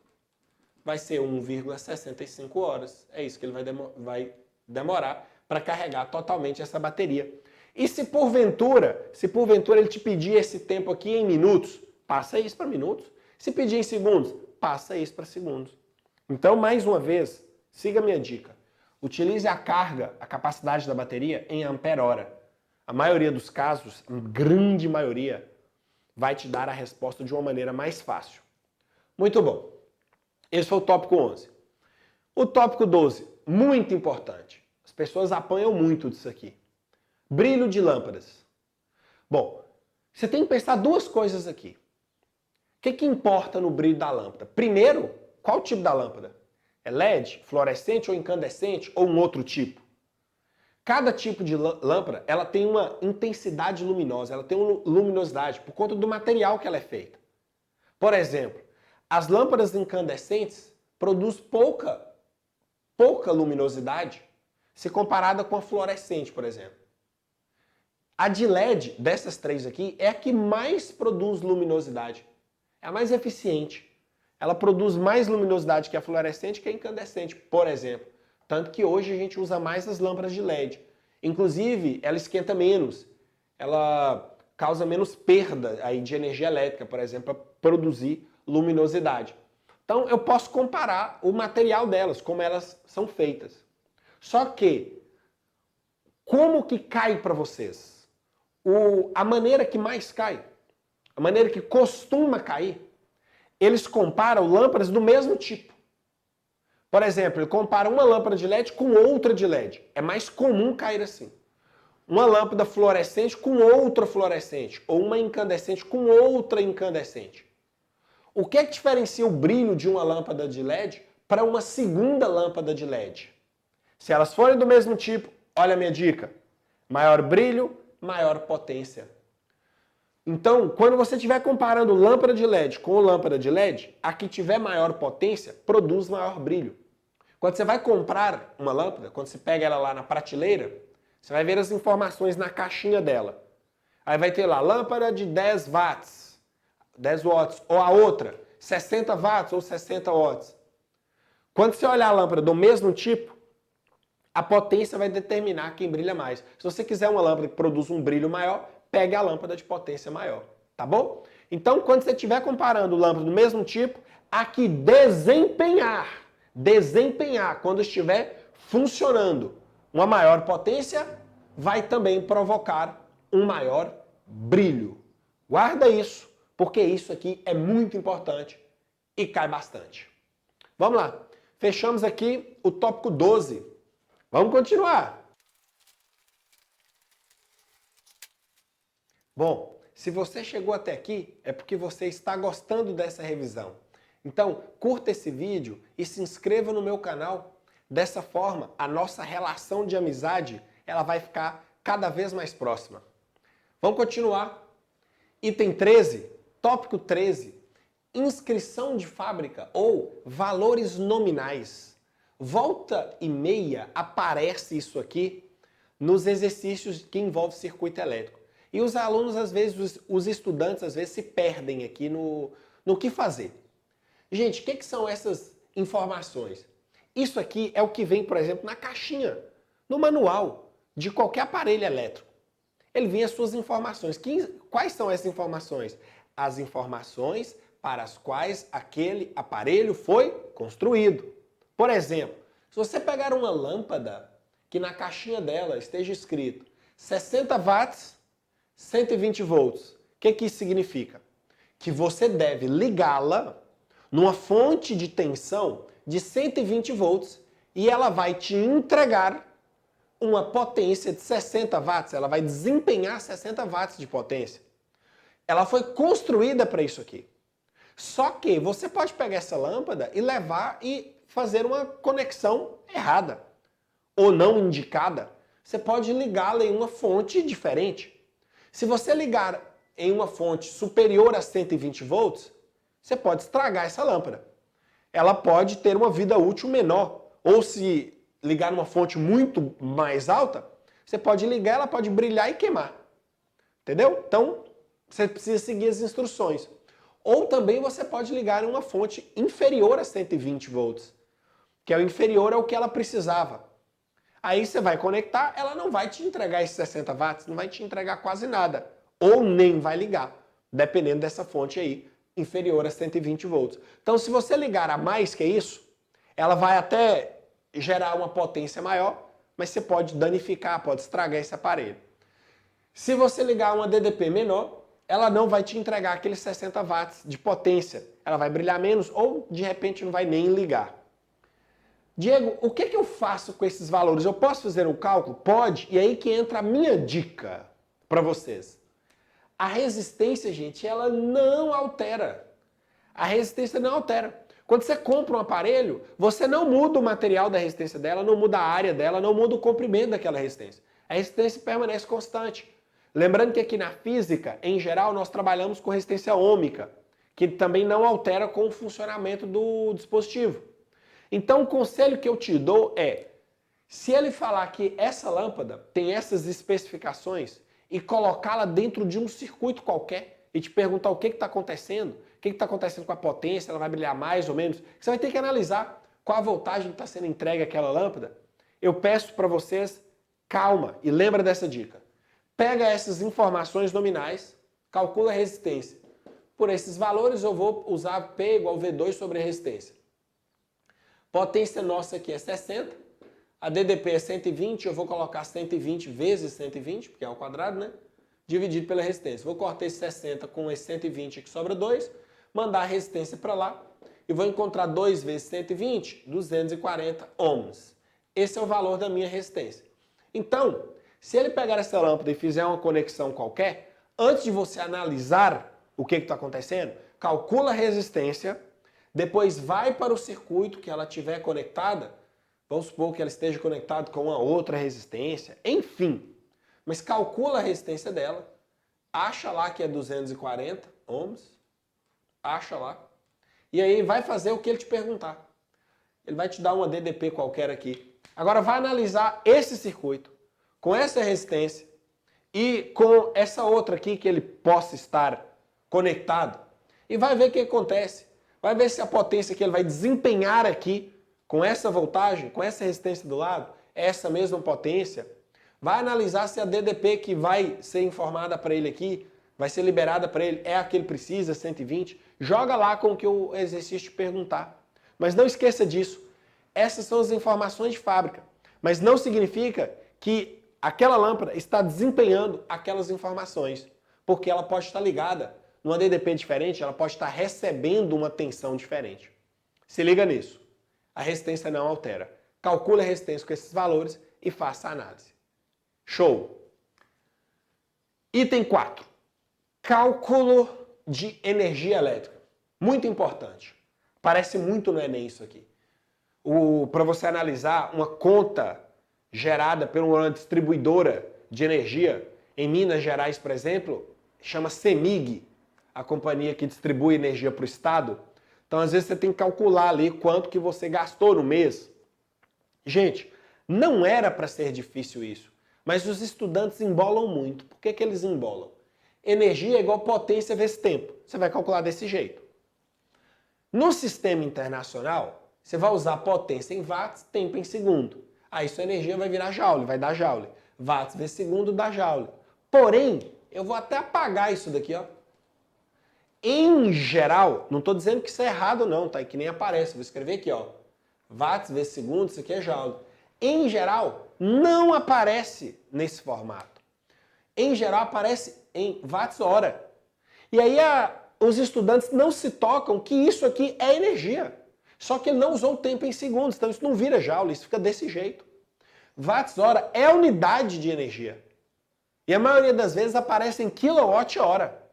vai ser 1,65 horas. É isso que ele vai demorar para carregar totalmente essa bateria. E se porventura ele te pedir esse tempo aqui em minutos, passa isso para minutos. Se pedir em segundos, passa isso para segundos. Então, mais uma vez, siga a minha dica. Utilize a carga, a capacidade da bateria em ampere-hora. A maioria dos casos, a grande maioria, vai te dar a resposta de uma maneira mais fácil. Muito bom. Esse foi o tópico 11. O tópico 12, muito importante. As pessoas apanham muito disso aqui. Brilho de lâmpadas. Bom, você tem que pensar duas coisas aqui. O que importa no brilho da lâmpada? Primeiro, qual o tipo da lâmpada? É LED, fluorescente ou incandescente ou um outro tipo? Cada tipo de lâmpada, ela tem uma intensidade luminosa, ela tem uma luminosidade por conta do material que ela é feita. Por exemplo, as lâmpadas incandescentes produzem pouca luminosidade se comparada com a fluorescente, por exemplo. A de LED, dessas três aqui, é a que mais produz luminosidade. É a mais eficiente. Ela produz mais luminosidade que a fluorescente que a incandescente, por exemplo. Tanto que hoje a gente usa mais as lâmpadas de LED. Inclusive, ela esquenta menos. Ela causa menos perda aí de energia elétrica, por exemplo, para produzir luminosidade. Então, eu posso comparar o material delas, como elas são feitas. Só que, como que cai para vocês? A maneira que mais cai, a maneira que costuma cair, eles comparam lâmpadas do mesmo tipo. Por exemplo, ele compara uma lâmpada de LED com outra de LED. É mais comum cair assim. Uma lâmpada fluorescente com outra fluorescente, ou uma incandescente com outra incandescente. O que é que diferencia o brilho de uma lâmpada de LED para uma segunda lâmpada de LED? Se elas forem do mesmo tipo, olha a minha dica, maior brilho, maior potência. Então, quando você estiver comparando lâmpada de LED com lâmpada de LED, a que tiver maior potência produz maior brilho. Quando você vai comprar uma lâmpada, quando você pega ela lá na prateleira, você vai ver as informações na caixinha dela. Aí vai ter lá, lâmpada de 10 watts, 10 watts, ou a outra, 60 watts ou 60 watts. Quando você olhar a lâmpada do mesmo tipo, a potência vai determinar quem brilha mais. Se você quiser uma lâmpada que produz um brilho maior, pegue a lâmpada de potência maior, tá bom? Então, quando você estiver comparando lâmpadas do mesmo tipo, a que desempenhar, quando estiver funcionando uma maior potência, vai também provocar um maior brilho. Guarda isso, porque isso aqui é muito importante e cai bastante. Vamos lá, fechamos aqui o tópico 12. Vamos continuar. Bom, se você chegou até aqui, é porque você está gostando dessa revisão. Então, curta esse vídeo e se inscreva no meu canal. Dessa forma, a nossa relação de amizade, ela vai ficar cada vez mais próxima. Vamos continuar. Item 13, tópico 13, inscrição de fábrica ou valores nominais. Volta e meia aparece isso aqui nos exercícios que envolvem circuito elétrico. E os alunos, às vezes, os estudantes, às vezes, se perdem aqui no que fazer. Gente, o que são essas informações? Isso aqui é o que vem, por exemplo, na caixinha, no manual de qualquer aparelho elétrico. Ele vem as suas informações. Quais são essas informações? As informações para as quais aquele aparelho foi construído. Por exemplo, se você pegar uma lâmpada que na caixinha dela esteja escrito 60 watts, 120 volts, o que isso significa? Que você deve ligá-la numa fonte de tensão de 120 volts e ela vai te entregar uma potência de 60 watts, ela vai desempenhar 60 watts de potência. Ela foi construída para isso aqui. Só que você pode pegar essa lâmpada e levar e fazer uma conexão errada ou não indicada. Você pode ligá-la em uma fonte diferente. Se você ligar em uma fonte superior a 120 volts, você pode estragar essa lâmpada. Ela pode ter uma vida útil menor. Ou se ligar numa fonte muito mais alta, você pode ligar, ela pode brilhar e queimar. Entendeu? Então, você precisa seguir as instruções. Ou também você pode ligar em uma fonte inferior a 120 volts, que é o inferior ao que ela precisava. Aí você vai conectar, ela não vai te entregar esses 60 watts, não vai te entregar quase nada. Ou nem vai ligar, dependendo dessa fonte aí, inferior a 120 volts. Então, se você ligar a mais que isso, ela vai até gerar uma potência maior, mas você pode danificar, pode estragar esse aparelho. Se você ligar uma DDP menor, ela não vai te entregar aqueles 60 watts de potência. Ela vai brilhar menos ou, de repente, não vai nem ligar. Diego, o que eu faço com esses valores? Eu posso fazer um cálculo? Pode. E aí que entra a minha dica para vocês. A resistência, gente, ela não altera. A resistência não altera. Quando você compra um aparelho, você não muda o material da resistência dela, não muda a área dela, não muda o comprimento daquela resistência. A resistência permanece constante. Lembrando que aqui na física, em geral, nós trabalhamos com resistência ôhmica, que também não altera com o funcionamento do dispositivo. Então, o conselho que eu te dou é, se ele falar que essa lâmpada tem essas especificações e colocá-la dentro de um circuito qualquer e te perguntar o que está acontecendo, o que está acontecendo com a potência, ela vai brilhar mais ou menos, você vai ter que analisar qual a voltagem que está sendo entregue àquela lâmpada. Eu peço para vocês calma e lembra dessa dica. Pega essas informações nominais, calcula a resistência. Por esses valores eu vou usar P igual V2 sobre a resistência. Potência nossa aqui é 60, a DDP é 120, eu vou colocar 120 vezes 120, porque é ao quadrado, né? Dividido pela resistência. Vou cortar esse 60 com esse 120 aqui, sobra 2, mandar a resistência para lá e vou encontrar 2 vezes 120, 240 ohms. Esse é o valor da minha resistência. Então, se ele pegar essa lâmpada e fizer uma conexão qualquer, antes de você analisar o que está acontecendo, calcula a resistência, depois vai para o circuito que ela tiver conectada, vamos supor que ela esteja conectada com uma outra resistência, enfim. Mas calcula a resistência dela, acha lá que é 240 ohms, acha lá, e aí vai fazer o que ele te perguntar. Ele vai te dar uma DDP qualquer aqui. Agora vai analisar esse circuito, com essa resistência e com essa outra aqui que ele possa estar conectado, e vai ver o que acontece. Vai ver se a potência que ele vai desempenhar aqui, com essa voltagem, com essa resistência do lado, é essa mesma potência. Vai analisar se a DDP que vai ser informada para ele aqui, vai ser liberada para ele, é a que ele precisa, 120. Joga lá com o que o exercício te perguntar. Mas não esqueça disso. Essas são as informações de fábrica. Mas não significa que aquela lâmpada está desempenhando aquelas informações. Porque ela pode estar ligada numa DDP diferente, ela pode estar recebendo uma tensão diferente. Se liga nisso. A resistência não altera. Calcule a resistência com esses valores e faça a análise. Show! Item 4. Cálculo de energia elétrica. Muito importante. Parece muito no Enem isso aqui. Para você analisar uma conta gerada por uma distribuidora de energia, em Minas Gerais, por exemplo, chama CEMIG, a companhia que distribui energia para o estado. Então, às vezes, você tem que calcular ali quanto que você gastou no mês. Gente, não era para ser difícil isso, mas os estudantes embolam muito. Por que eles embolam? Energia é igual potência vezes tempo. Você vai calcular desse jeito. No sistema internacional, você vai usar potência em watts, tempo em segundo. Aí sua energia vai virar joule, vai dar joule. Watts vezes segundo dá joule. Porém, eu vou até apagar isso daqui, ó. Em geral, não estou dizendo que isso é errado não, tá? É que nem aparece. Vou escrever aqui, ó. Watts vezes segundo, isso aqui é joule. Em geral, não aparece nesse formato. Em geral, aparece em watts hora. E aí os estudantes não se tocam que isso aqui é energia. Só que ele não usou o tempo em segundos, então isso não vira joule, isso fica desse jeito. Watts hora é unidade de energia. E a maioria das vezes aparece em quilowatt-hora.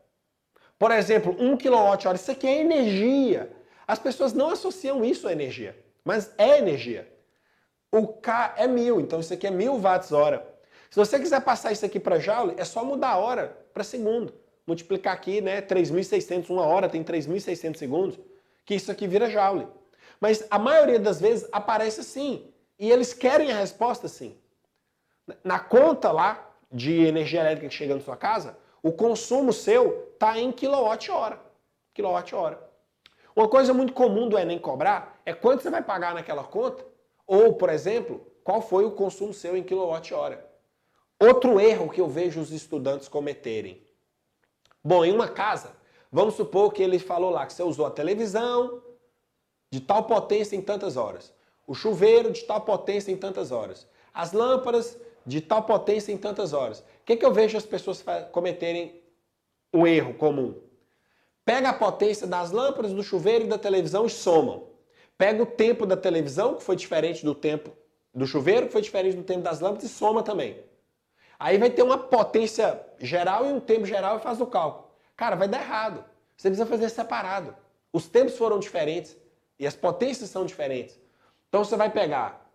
Por exemplo, 1 kWh, isso aqui é energia. As pessoas não associam isso à energia, mas é energia. O K é 1000, então isso aqui é 1000 watts-hora. Se você quiser passar isso aqui para joule, é só mudar a hora para segundo. Multiplicar aqui, né, 3.600, uma hora tem 3.600 segundos, que isso aqui vira joule. Mas a maioria das vezes aparece assim, e eles querem a resposta assim. Na conta lá de energia elétrica que chega na sua casa, o consumo seu está em quilowatt-hora. Quilowatt-hora. Uma coisa muito comum do Enem cobrar é quanto você vai pagar naquela conta, ou, por exemplo, qual foi o consumo seu em quilowatt-hora. Outro erro que eu vejo os estudantes cometerem. Bom, em uma casa, vamos supor que ele falou lá que você usou a televisão de tal potência em tantas horas, o chuveiro de tal potência em tantas horas, as lâmpadas de tal potência em tantas horas. O que eu vejo as pessoas cometerem um erro comum. Pega a potência das lâmpadas, do chuveiro e da televisão e somam. Pega o tempo da televisão, que foi diferente do tempo do chuveiro, que foi diferente do tempo das lâmpadas, e soma também. Aí vai ter uma potência geral e um tempo geral e faz o cálculo. Cara, vai dar errado. Você precisa fazer separado. Os tempos foram diferentes e as potências são diferentes. Então você vai pegar,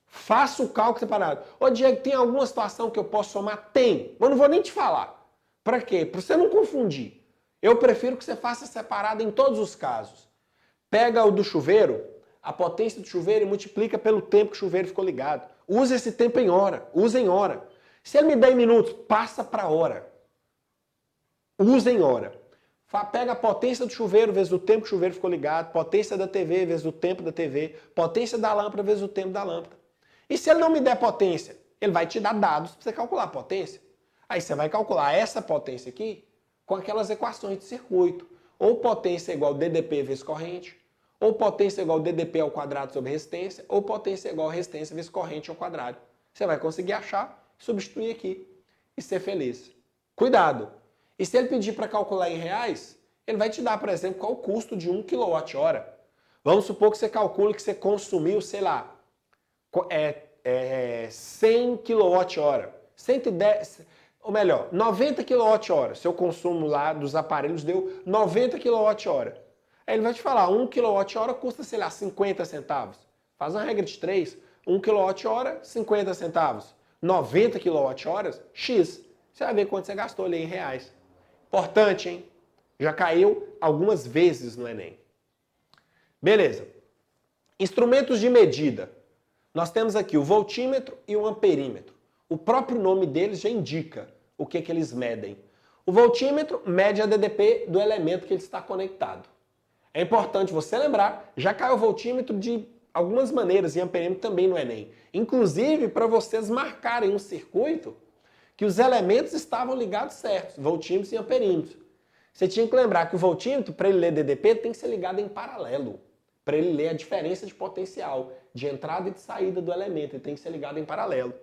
faça o cálculo separado. Ô Diego, tem alguma situação que eu posso somar? Tem, mas não vou nem te falar. Para quê? Para você não confundir. Eu prefiro que você faça separado em todos os casos. Pega o do chuveiro, a potência do chuveiro e multiplica pelo tempo que o chuveiro ficou ligado. Usa esse tempo em hora, usa em hora. Se ele me der em minutos, passa para hora. Usa em hora. Pega a potência do chuveiro vezes o tempo que o chuveiro ficou ligado, potência da TV vezes o tempo da TV, potência da lâmpada vezes o tempo da lâmpada. E se ele não me der potência, ele vai te dar dados para você calcular a potência. Aí você vai calcular essa potência aqui com aquelas equações de circuito. Ou potência igual a DDP vezes corrente, ou potência igual a DDP ao quadrado sobre resistência, ou potência igual a resistência vezes corrente ao quadrado. Você vai conseguir achar, substituir aqui e ser feliz. Cuidado! E se ele pedir para calcular em reais, ele vai te dar, por exemplo, qual o custo de 1 kWh. Vamos supor que você calcule que você consumiu, sei lá, 100 kWh. 110, ou melhor, 90 kWh. Seu consumo lá dos aparelhos deu 90 kWh. Aí ele vai te falar, 1 kWh custa, sei lá, 50 centavos. Faz uma regra de 3. 1 kWh, 50 centavos. 90 kWh, X. Você vai ver quanto você gastou ali em reais. Importante, hein? Já caiu algumas vezes no Enem. Beleza. Instrumentos de medida. Nós temos aqui o voltímetro e o amperímetro. O próprio nome deles já indica o que eles medem. O voltímetro mede a DDP do elemento que ele está conectado. É importante você lembrar, já caiu o voltímetro de algumas maneiras e amperímetro também no Enem. Inclusive para vocês marcarem um circuito que os elementos estavam ligados certos, voltímetros e amperímetros. Você tinha que lembrar que o voltímetro, para ele ler DDP, tem que ser ligado em paralelo. Para ele ler a diferença de potencial, de entrada e de saída do elemento, ele tem que ser ligado em paralelo.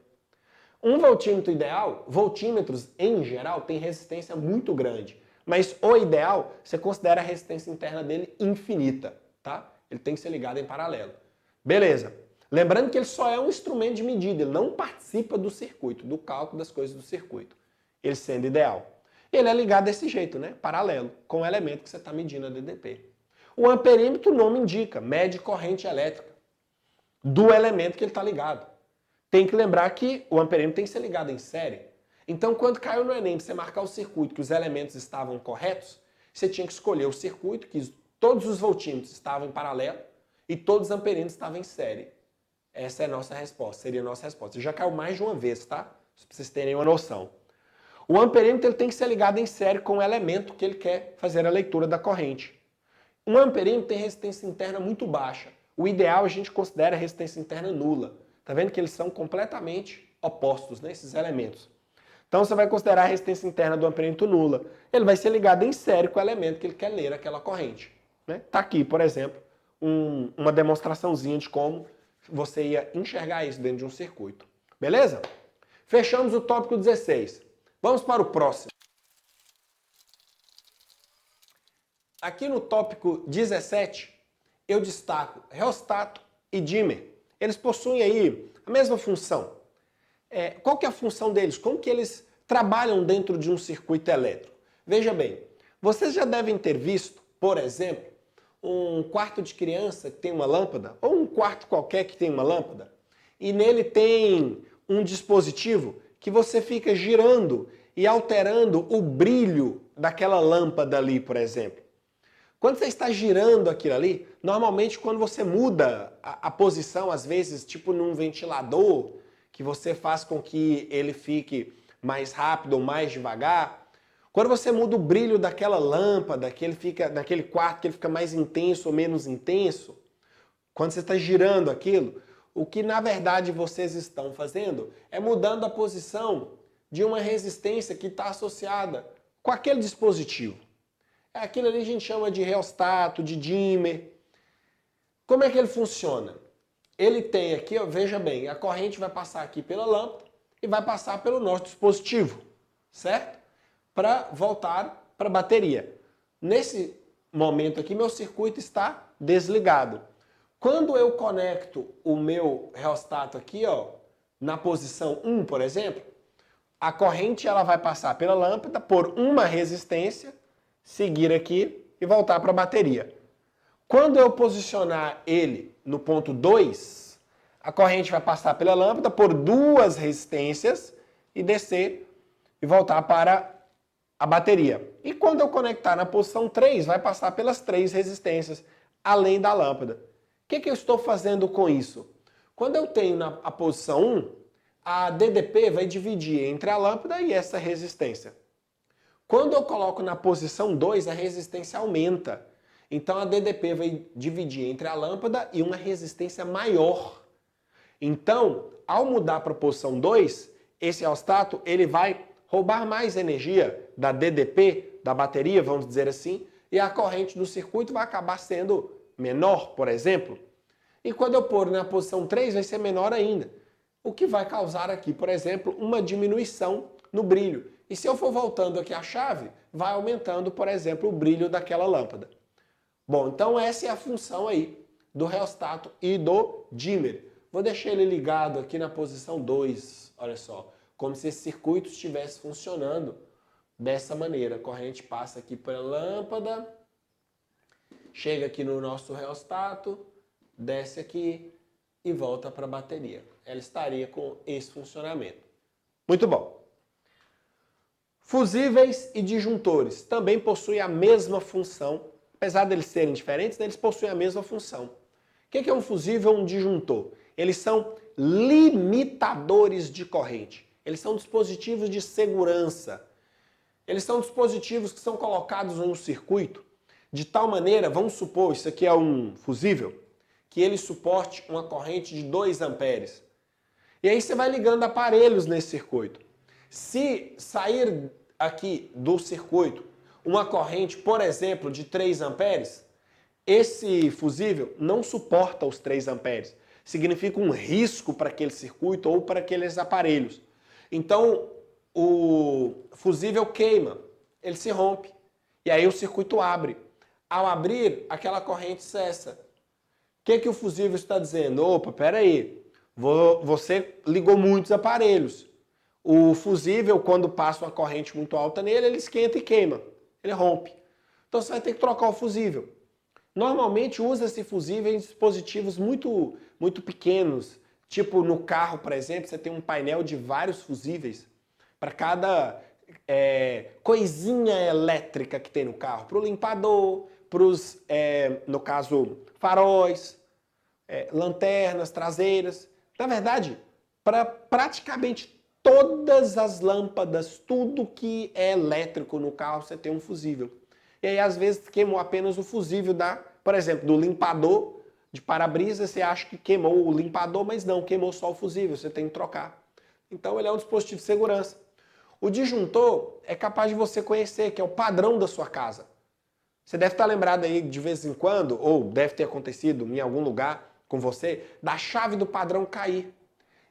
Um voltímetro ideal, voltímetros em geral, tem resistência muito grande. Mas o ideal, você considera a resistência interna dele infinita, tá? Ele tem que ser ligado em paralelo. Beleza. Lembrando que ele só é um instrumento de medida, ele não participa do circuito, do cálculo das coisas do circuito. Ele sendo ideal. Ele é ligado desse jeito, né? Paralelo, com o elemento que você está medindo a DDP. O amperímetro, o nome indica, mede corrente elétrica do elemento que ele está ligado. Tem que lembrar que o amperímetro tem que ser ligado em série. Então, quando caiu no Enem, você marcar o circuito que os elementos estavam corretos, você tinha que escolher o circuito que todos os voltímetros estavam em paralelo e todos os amperímetros estavam em série. Essa é a nossa resposta, seria a nossa resposta. Já caiu mais de uma vez, tá? Para vocês terem uma noção. O amperímetro ele tem que ser ligado em série com o elemento que ele quer fazer a leitura da corrente. Um amperímetro tem resistência interna muito baixa. O ideal a gente considera a resistência interna nula. Tá vendo que eles são completamente opostos, né, esses elementos. Então você vai considerar a resistência interna do amperímetro nula. Ele vai ser ligado em série com o elemento que ele quer ler aquela corrente. Né? Tá aqui, por exemplo, uma demonstraçãozinha de como você ia enxergar isso dentro de um circuito. Beleza? Fechamos o tópico 16. Vamos para o próximo. Aqui no tópico 17, eu destaco reostato e dimmer. Eles possuem aí a mesma função. Qual que é a função deles? Como que eles trabalham dentro de um circuito elétrico? Veja bem, vocês já devem ter visto, por exemplo, um quarto de criança que tem uma lâmpada, ou um quarto qualquer que tem uma lâmpada, e nele tem um dispositivo que você fica girando e alterando o brilho daquela lâmpada ali, por exemplo. Quando você está girando aquilo ali, normalmente quando você muda a posição, às vezes tipo num ventilador, que você faz com que ele fique mais rápido ou mais devagar, quando você muda o brilho daquela lâmpada, que ele fica naquele quarto que ele fica mais intenso ou menos intenso, quando você está girando aquilo, o que na verdade vocês estão fazendo é mudando a posição de uma resistência que está associada com aquele dispositivo. Aquilo ali a gente chama de reostato, de dimmer. Como é que ele funciona? Ele tem aqui, ó, veja bem, a corrente vai passar aqui pela lâmpada e vai passar pelo nosso dispositivo, certo? Para voltar para a bateria. Nesse momento aqui, meu circuito está desligado. Quando eu conecto o meu reostato aqui, ó, na posição 1, por exemplo, a corrente ela vai passar pela lâmpada por uma resistência, seguir aqui e voltar para a bateria. Quando eu posicionar ele no ponto 2, a corrente vai passar pela lâmpada por duas resistências e descer e voltar para a bateria. E quando eu conectar na posição 3, vai passar pelas três resistências, além da lâmpada. O que eu estou fazendo com isso? Quando eu tenho a posição 1, a DDP vai dividir entre a lâmpada e essa resistência. Quando eu coloco na posição 2, a resistência aumenta. Então a DDP vai dividir entre a lâmpada e uma resistência maior. Então, ao mudar para a posição 2, esse reostato ele vai roubar mais energia da DDP, da bateria, vamos dizer assim, e a corrente do circuito vai acabar sendo menor, por exemplo. E quando eu pôr na posição 3, vai ser menor ainda. O que vai causar aqui, por exemplo, uma diminuição no brilho. E se eu for voltando aqui a chave, vai aumentando, por exemplo, o brilho daquela lâmpada. Bom, então essa é a função aí do reostato e do dimmer. Vou deixar ele ligado aqui na posição 2, olha só, como se esse circuito estivesse funcionando dessa maneira. A corrente passa aqui pela lâmpada, chega aqui no nosso reostato, desce aqui e volta para a bateria. Ela estaria com esse funcionamento. Muito bom. Fusíveis e disjuntores também possuem a mesma função. Apesar deles serem diferentes, eles possuem a mesma função. O que é um fusível ou um disjuntor? Eles são limitadores de corrente. Eles são dispositivos de segurança. Eles são dispositivos que são colocados no circuito de tal maneira, vamos supor, isso aqui é um fusível, que ele suporte uma corrente de 2 amperes. E aí você vai ligando aparelhos nesse circuito. Se sair aqui do circuito uma corrente, por exemplo, de 3 amperes, esse fusível não suporta os 3 amperes. Significa um risco para aquele circuito ou para aqueles aparelhos. Então, o fusível queima, ele se rompe. E aí o circuito abre. Ao abrir, aquela corrente cessa. O que o fusível está dizendo? Opa, peraí, você ligou muitos aparelhos. O fusível, quando passa uma corrente muito alta nele, ele esquenta e queima. Ele rompe. Então você vai ter que trocar o fusível. Normalmente usa-se fusível em dispositivos muito pequenos. Tipo no carro, por exemplo, você tem um painel de vários fusíveis para cada coisinha elétrica que tem no carro. Para o limpador, para os, no caso, faróis, lanternas traseiras. Na verdade, para praticamente todas as lâmpadas, tudo que é elétrico no carro, você tem um fusível. E aí, às vezes, queimou apenas o fusível por exemplo, do limpador de para-brisa, você acha que queimou o limpador, mas não, queimou só o fusível, você tem que trocar. Então, ele é um dispositivo de segurança. O disjuntor é capaz de você conhecer, que é o padrão da sua casa. Você deve estar lembrado aí, de vez em quando, ou deve ter acontecido em algum lugar com você, da chave do padrão cair.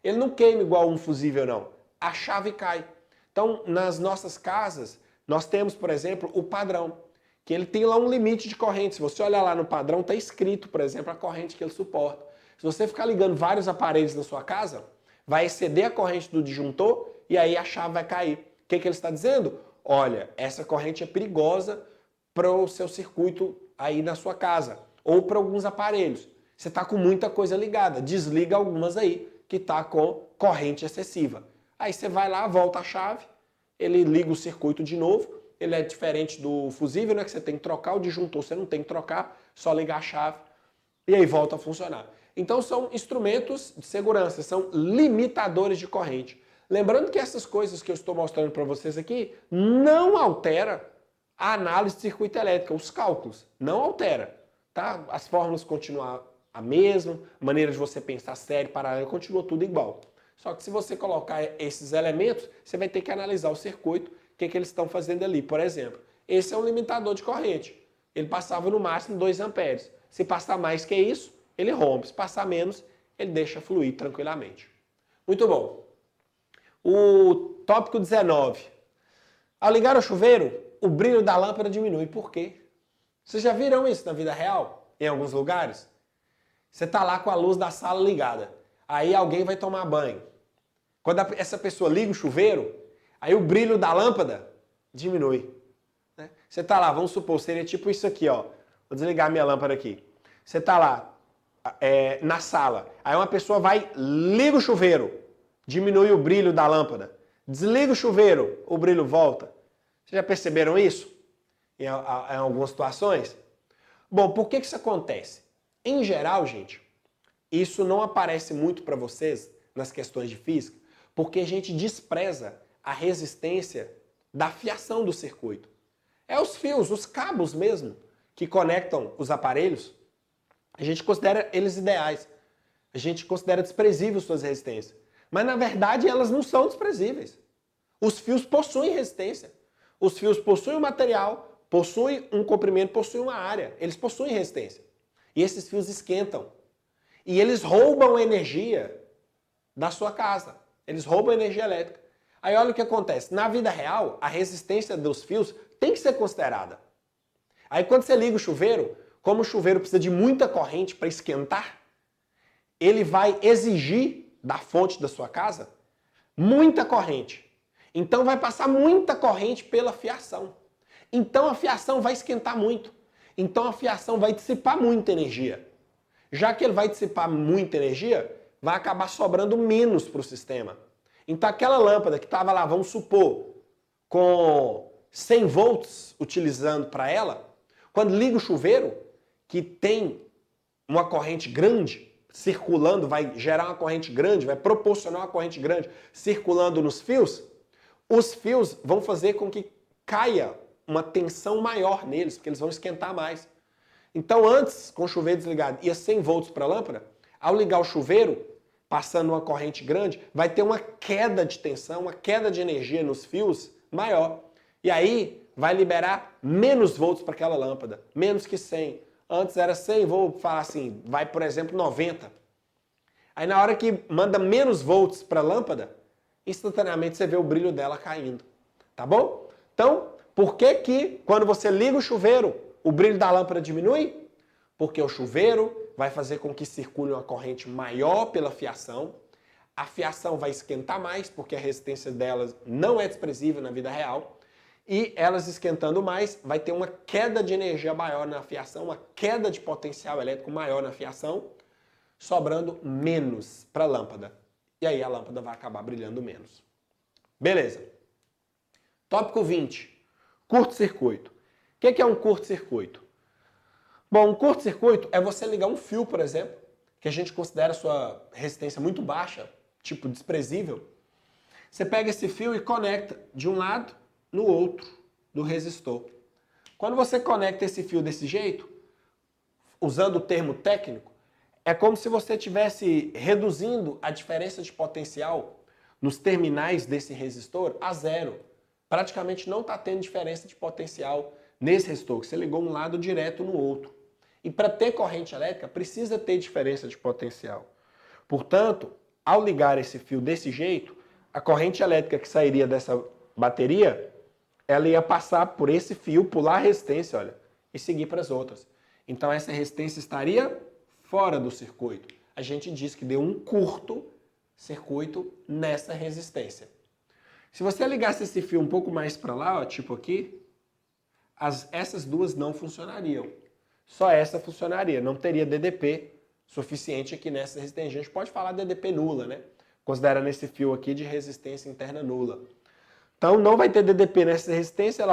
Ele não queima igual um fusível, não. A chave cai. Então, nas nossas casas, nós temos, por exemplo, o padrão, que ele tem lá um limite de corrente. Se você olhar lá no padrão, está escrito, por exemplo, a corrente que ele suporta. Se você ficar ligando vários aparelhos na sua casa, vai exceder a corrente do disjuntor e aí a chave vai cair. O que ele está dizendo? Olha, essa corrente é perigosa para o seu circuito aí na sua casa ou para alguns aparelhos. Você está com muita coisa ligada, desliga algumas aí que está com corrente excessiva. Aí você vai lá, volta a chave, ele liga o circuito de novo, ele é diferente do fusível, né, que você tem que trocar, o disjuntor você não tem que trocar, só ligar a chave e aí volta a funcionar. Então são instrumentos de segurança, são limitadores de corrente. Lembrando que essas coisas que eu estou mostrando para vocês aqui não altera a análise de circuito elétrico, os cálculos, não altera, tá? As fórmulas continuam a mesma, a maneira de você pensar série, paralelo, continua tudo igual. Só que se você colocar esses elementos, você vai ter que analisar o circuito, o que eles estão fazendo ali. Por exemplo, esse é um limitador de corrente. Ele passava no máximo 2 amperes. Se passar mais que isso, ele rompe. Se passar menos, ele deixa fluir tranquilamente. Muito bom. O tópico 19. Ao ligar o chuveiro, o brilho da lâmpada diminui. Por quê? Vocês já viram isso na vida real? Em alguns lugares? Você está lá com a luz da sala ligada. Aí alguém vai tomar banho. Quando essa pessoa liga o chuveiro, aí o brilho da lâmpada diminui. Né? Você está lá, vamos supor, seria tipo isso aqui, ó. Vou desligar minha lâmpada aqui. Você está lá na sala. Aí uma pessoa vai, liga o chuveiro, diminui o brilho da lâmpada. Desliga o chuveiro, o brilho volta. Vocês já perceberam isso? Em algumas situações? Bom, por que isso acontece? Em geral, gente, isso não aparece muito para vocês nas questões de física, porque a gente despreza a resistência da fiação do circuito. É os fios, os cabos mesmo, que conectam os aparelhos. A gente considera eles ideais. A gente considera desprezível suas resistências. Mas, na verdade, elas não são desprezíveis. Os fios possuem resistência. Os fios possuem um material, possuem um comprimento, possuem uma área. Eles possuem resistência. E esses fios esquentam. E eles roubam energia da sua casa. Eles roubam energia elétrica. Aí olha o que acontece. Na vida real, a resistência dos fios tem que ser considerada. Aí quando você liga o chuveiro, como o chuveiro precisa de muita corrente para esquentar, ele vai exigir da fonte da sua casa muita corrente. Então vai passar muita corrente pela fiação. Então a fiação vai esquentar muito. Então a fiação vai dissipar muita energia. Já que ele vai dissipar muita energia, vai acabar sobrando menos para o sistema. Então aquela lâmpada que estava lá, vamos supor, com 100 volts utilizando para ela, quando liga o chuveiro, que tem uma corrente grande circulando, vai gerar uma corrente grande, vai proporcionar uma corrente grande circulando nos fios, os fios vão fazer com que caia uma tensão maior neles, porque eles vão esquentar mais. Então antes, com o chuveiro desligado, ia 100 volts para a lâmpada, ao ligar o chuveiro, passando uma corrente grande, vai ter uma queda de tensão, uma queda de energia nos fios maior. E aí vai liberar menos volts para aquela lâmpada, menos que 100. Antes era 100, vou falar assim, vai, por exemplo, 90. Aí na hora que manda menos volts para a lâmpada, instantaneamente você vê o brilho dela caindo. Tá bom? Então, por que quando você liga o chuveiro, o brilho da lâmpada diminui? Porque o chuveiro vai fazer com que circule uma corrente maior pela fiação. A fiação vai esquentar mais, porque a resistência delas não é desprezível na vida real. E elas esquentando mais, vai ter uma queda de energia maior na fiação, uma queda de potencial elétrico maior na fiação, sobrando menos para a lâmpada. E aí a lâmpada vai acabar brilhando menos. Beleza. Tópico 20. Curto-circuito. O que é um curto-circuito? Bom, um curto-circuito é você ligar um fio, por exemplo, que a gente considera sua resistência muito baixa, tipo desprezível. Você pega esse fio e conecta de um lado no outro do resistor. Quando você conecta esse fio desse jeito, usando o termo técnico, é como se você estivesse reduzindo a diferença de potencial nos terminais desse resistor a zero. Praticamente não está tendo diferença de potencial nesse resistor, que você ligou um lado direto no outro. E para ter corrente elétrica, precisa ter diferença de potencial. Portanto, ao ligar esse fio desse jeito, a corrente elétrica que sairia dessa bateria, ela ia passar por esse fio, pular a resistência, olha, e seguir para as outras. Então essa resistência estaria fora do circuito. A gente diz que deu um curto-circuito nessa resistência. Se você ligasse esse fio um pouco mais para lá, ó, tipo aqui, essas duas não funcionariam. Só essa funcionaria, não teria DDP suficiente aqui nessa resistência. A gente pode falar DDP nula, né? Considerando esse fio aqui de resistência interna nula. Então não vai ter DDP nessa resistência,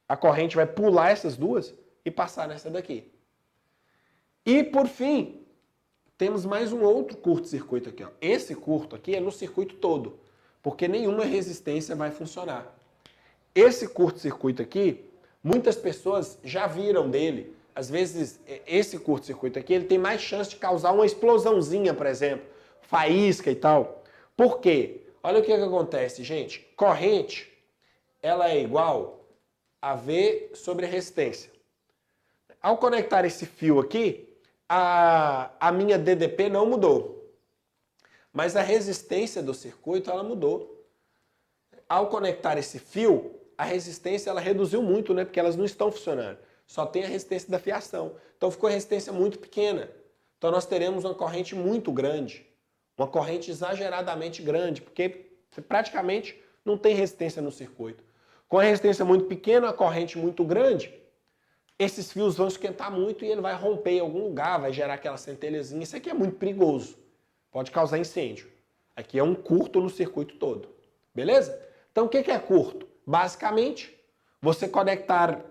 a corrente vai pular essas duas e passar nessa daqui. E por fim, temos mais um outro curto-circuito aqui. Ó. Esse curto aqui é no circuito todo, porque nenhuma resistência vai funcionar. Esse curto-circuito aqui, muitas pessoas já viram dele. Às vezes, esse curto-circuito aqui, ele tem mais chance de causar uma explosãozinha, por exemplo, faísca e tal. Por quê? Olha o que acontece, gente. Corrente, ela é igual a V sobre a resistência. Ao conectar esse fio aqui, a minha DDP não mudou. Mas a resistência do circuito, ela mudou. Ao conectar esse fio, a resistência ela reduziu muito, né? Porque elas não estão funcionando. Só tem a resistência da fiação. Então ficou a resistência muito pequena. Então nós teremos uma corrente muito grande. Uma corrente exageradamente grande, porque praticamente não tem resistência no circuito. Com a resistência muito pequena, a corrente muito grande, esses fios vão esquentar muito e ele vai romper em algum lugar, vai gerar aquela centelhazinha. Isso aqui é muito perigoso. Pode causar incêndio. Aqui é um curto no circuito todo. Beleza? Então o que é curto? Basicamente, você conectar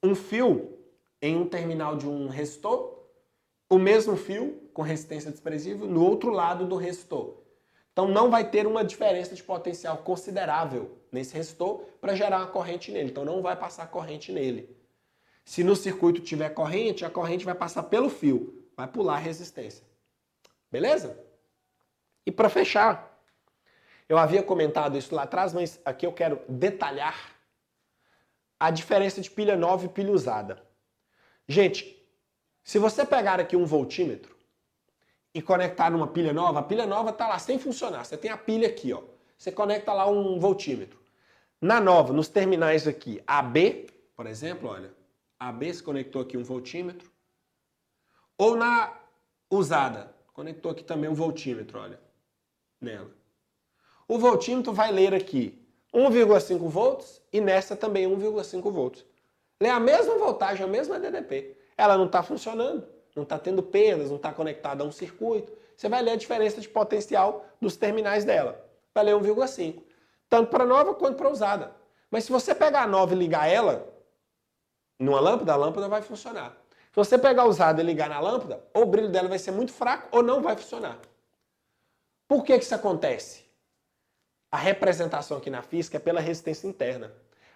um fio em um terminal de um resistor, o mesmo fio com resistência desprezível no outro lado do resistor. Então não vai ter uma diferença de potencial considerável nesse resistor para gerar uma corrente nele. Então não vai passar corrente nele. Se no circuito tiver corrente, a corrente vai passar pelo fio, vai pular a resistência. Beleza? E para fechar, eu havia comentado isso lá atrás, mas aqui eu quero detalhar a diferença de pilha nova e pilha usada. Gente, se você pegar aqui um voltímetro e conectar numa pilha nova, a pilha nova está lá sem funcionar. Você tem a pilha aqui, ó. Você conecta lá um voltímetro. Na nova, nos terminais aqui, AB, por exemplo, olha, AB se conectou aqui um voltímetro. Ou na usada, conectou aqui também um voltímetro, olha, nela. O voltímetro vai ler aqui 1,5 volts e nessa também 1,5 volts. Lê a mesma voltagem, a mesma DDP. Ela não está funcionando, não está tendo perdas, não está conectada a um circuito. Você vai ler a diferença de potencial dos terminais dela. Vai ler 1,5. Tanto para nova quanto para usada. Mas se você pegar a nova e ligar ela numa lâmpada, a lâmpada vai funcionar. Se você pegar a usada e ligar na lâmpada, ou o brilho dela vai ser muito fraco ou não vai funcionar. Por que isso acontece? A representação aqui na física é pela resistência interna.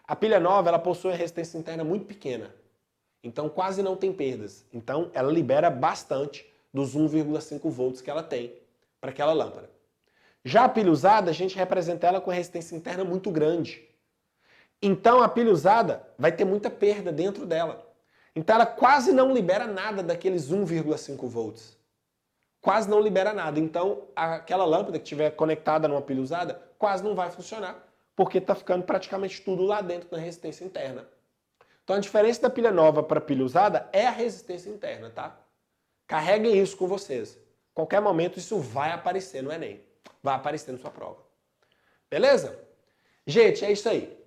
A pilha nova ela possui uma resistência interna muito pequena. Então quase não tem perdas. Então ela libera bastante dos 1,5 volts que ela tem para aquela lâmpada. Já a pilha usada, a gente representa ela com resistência interna muito grande. Então a pilha usada vai ter muita perda dentro dela. Então ela quase não libera nada daqueles 1,5 volts. Quase não libera nada. Então aquela lâmpada que estiver conectada numa pilha usada quase não vai funcionar, porque está ficando praticamente tudo lá dentro na resistência interna. Então a diferença da pilha nova para a pilha usada é a resistência interna, tá? Carreguem isso com vocês. Qualquer momento isso vai aparecer no Enem. Vai aparecer na sua prova. Beleza? Gente, é isso aí.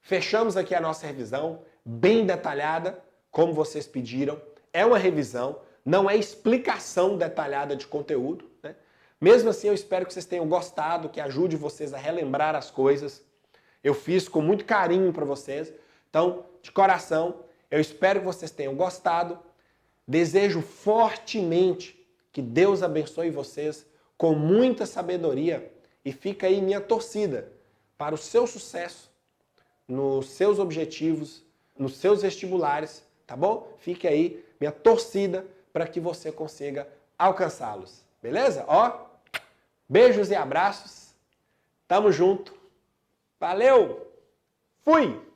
Fechamos aqui a nossa revisão, bem detalhada, como vocês pediram. É uma revisão, não é explicação detalhada de conteúdo, né? Mesmo assim, eu espero que vocês tenham gostado, que ajude vocês a relembrar as coisas. Eu fiz com muito carinho para vocês. Então, de coração, eu espero que vocês tenham gostado. Desejo fortemente que Deus abençoe vocês com muita sabedoria e fica aí minha torcida para o seu sucesso, nos seus objetivos, nos seus vestibulares, tá bom? Fique aí minha torcida para que você consiga alcançá-los, beleza? Ó, beijos e abraços, tamo junto, valeu, fui!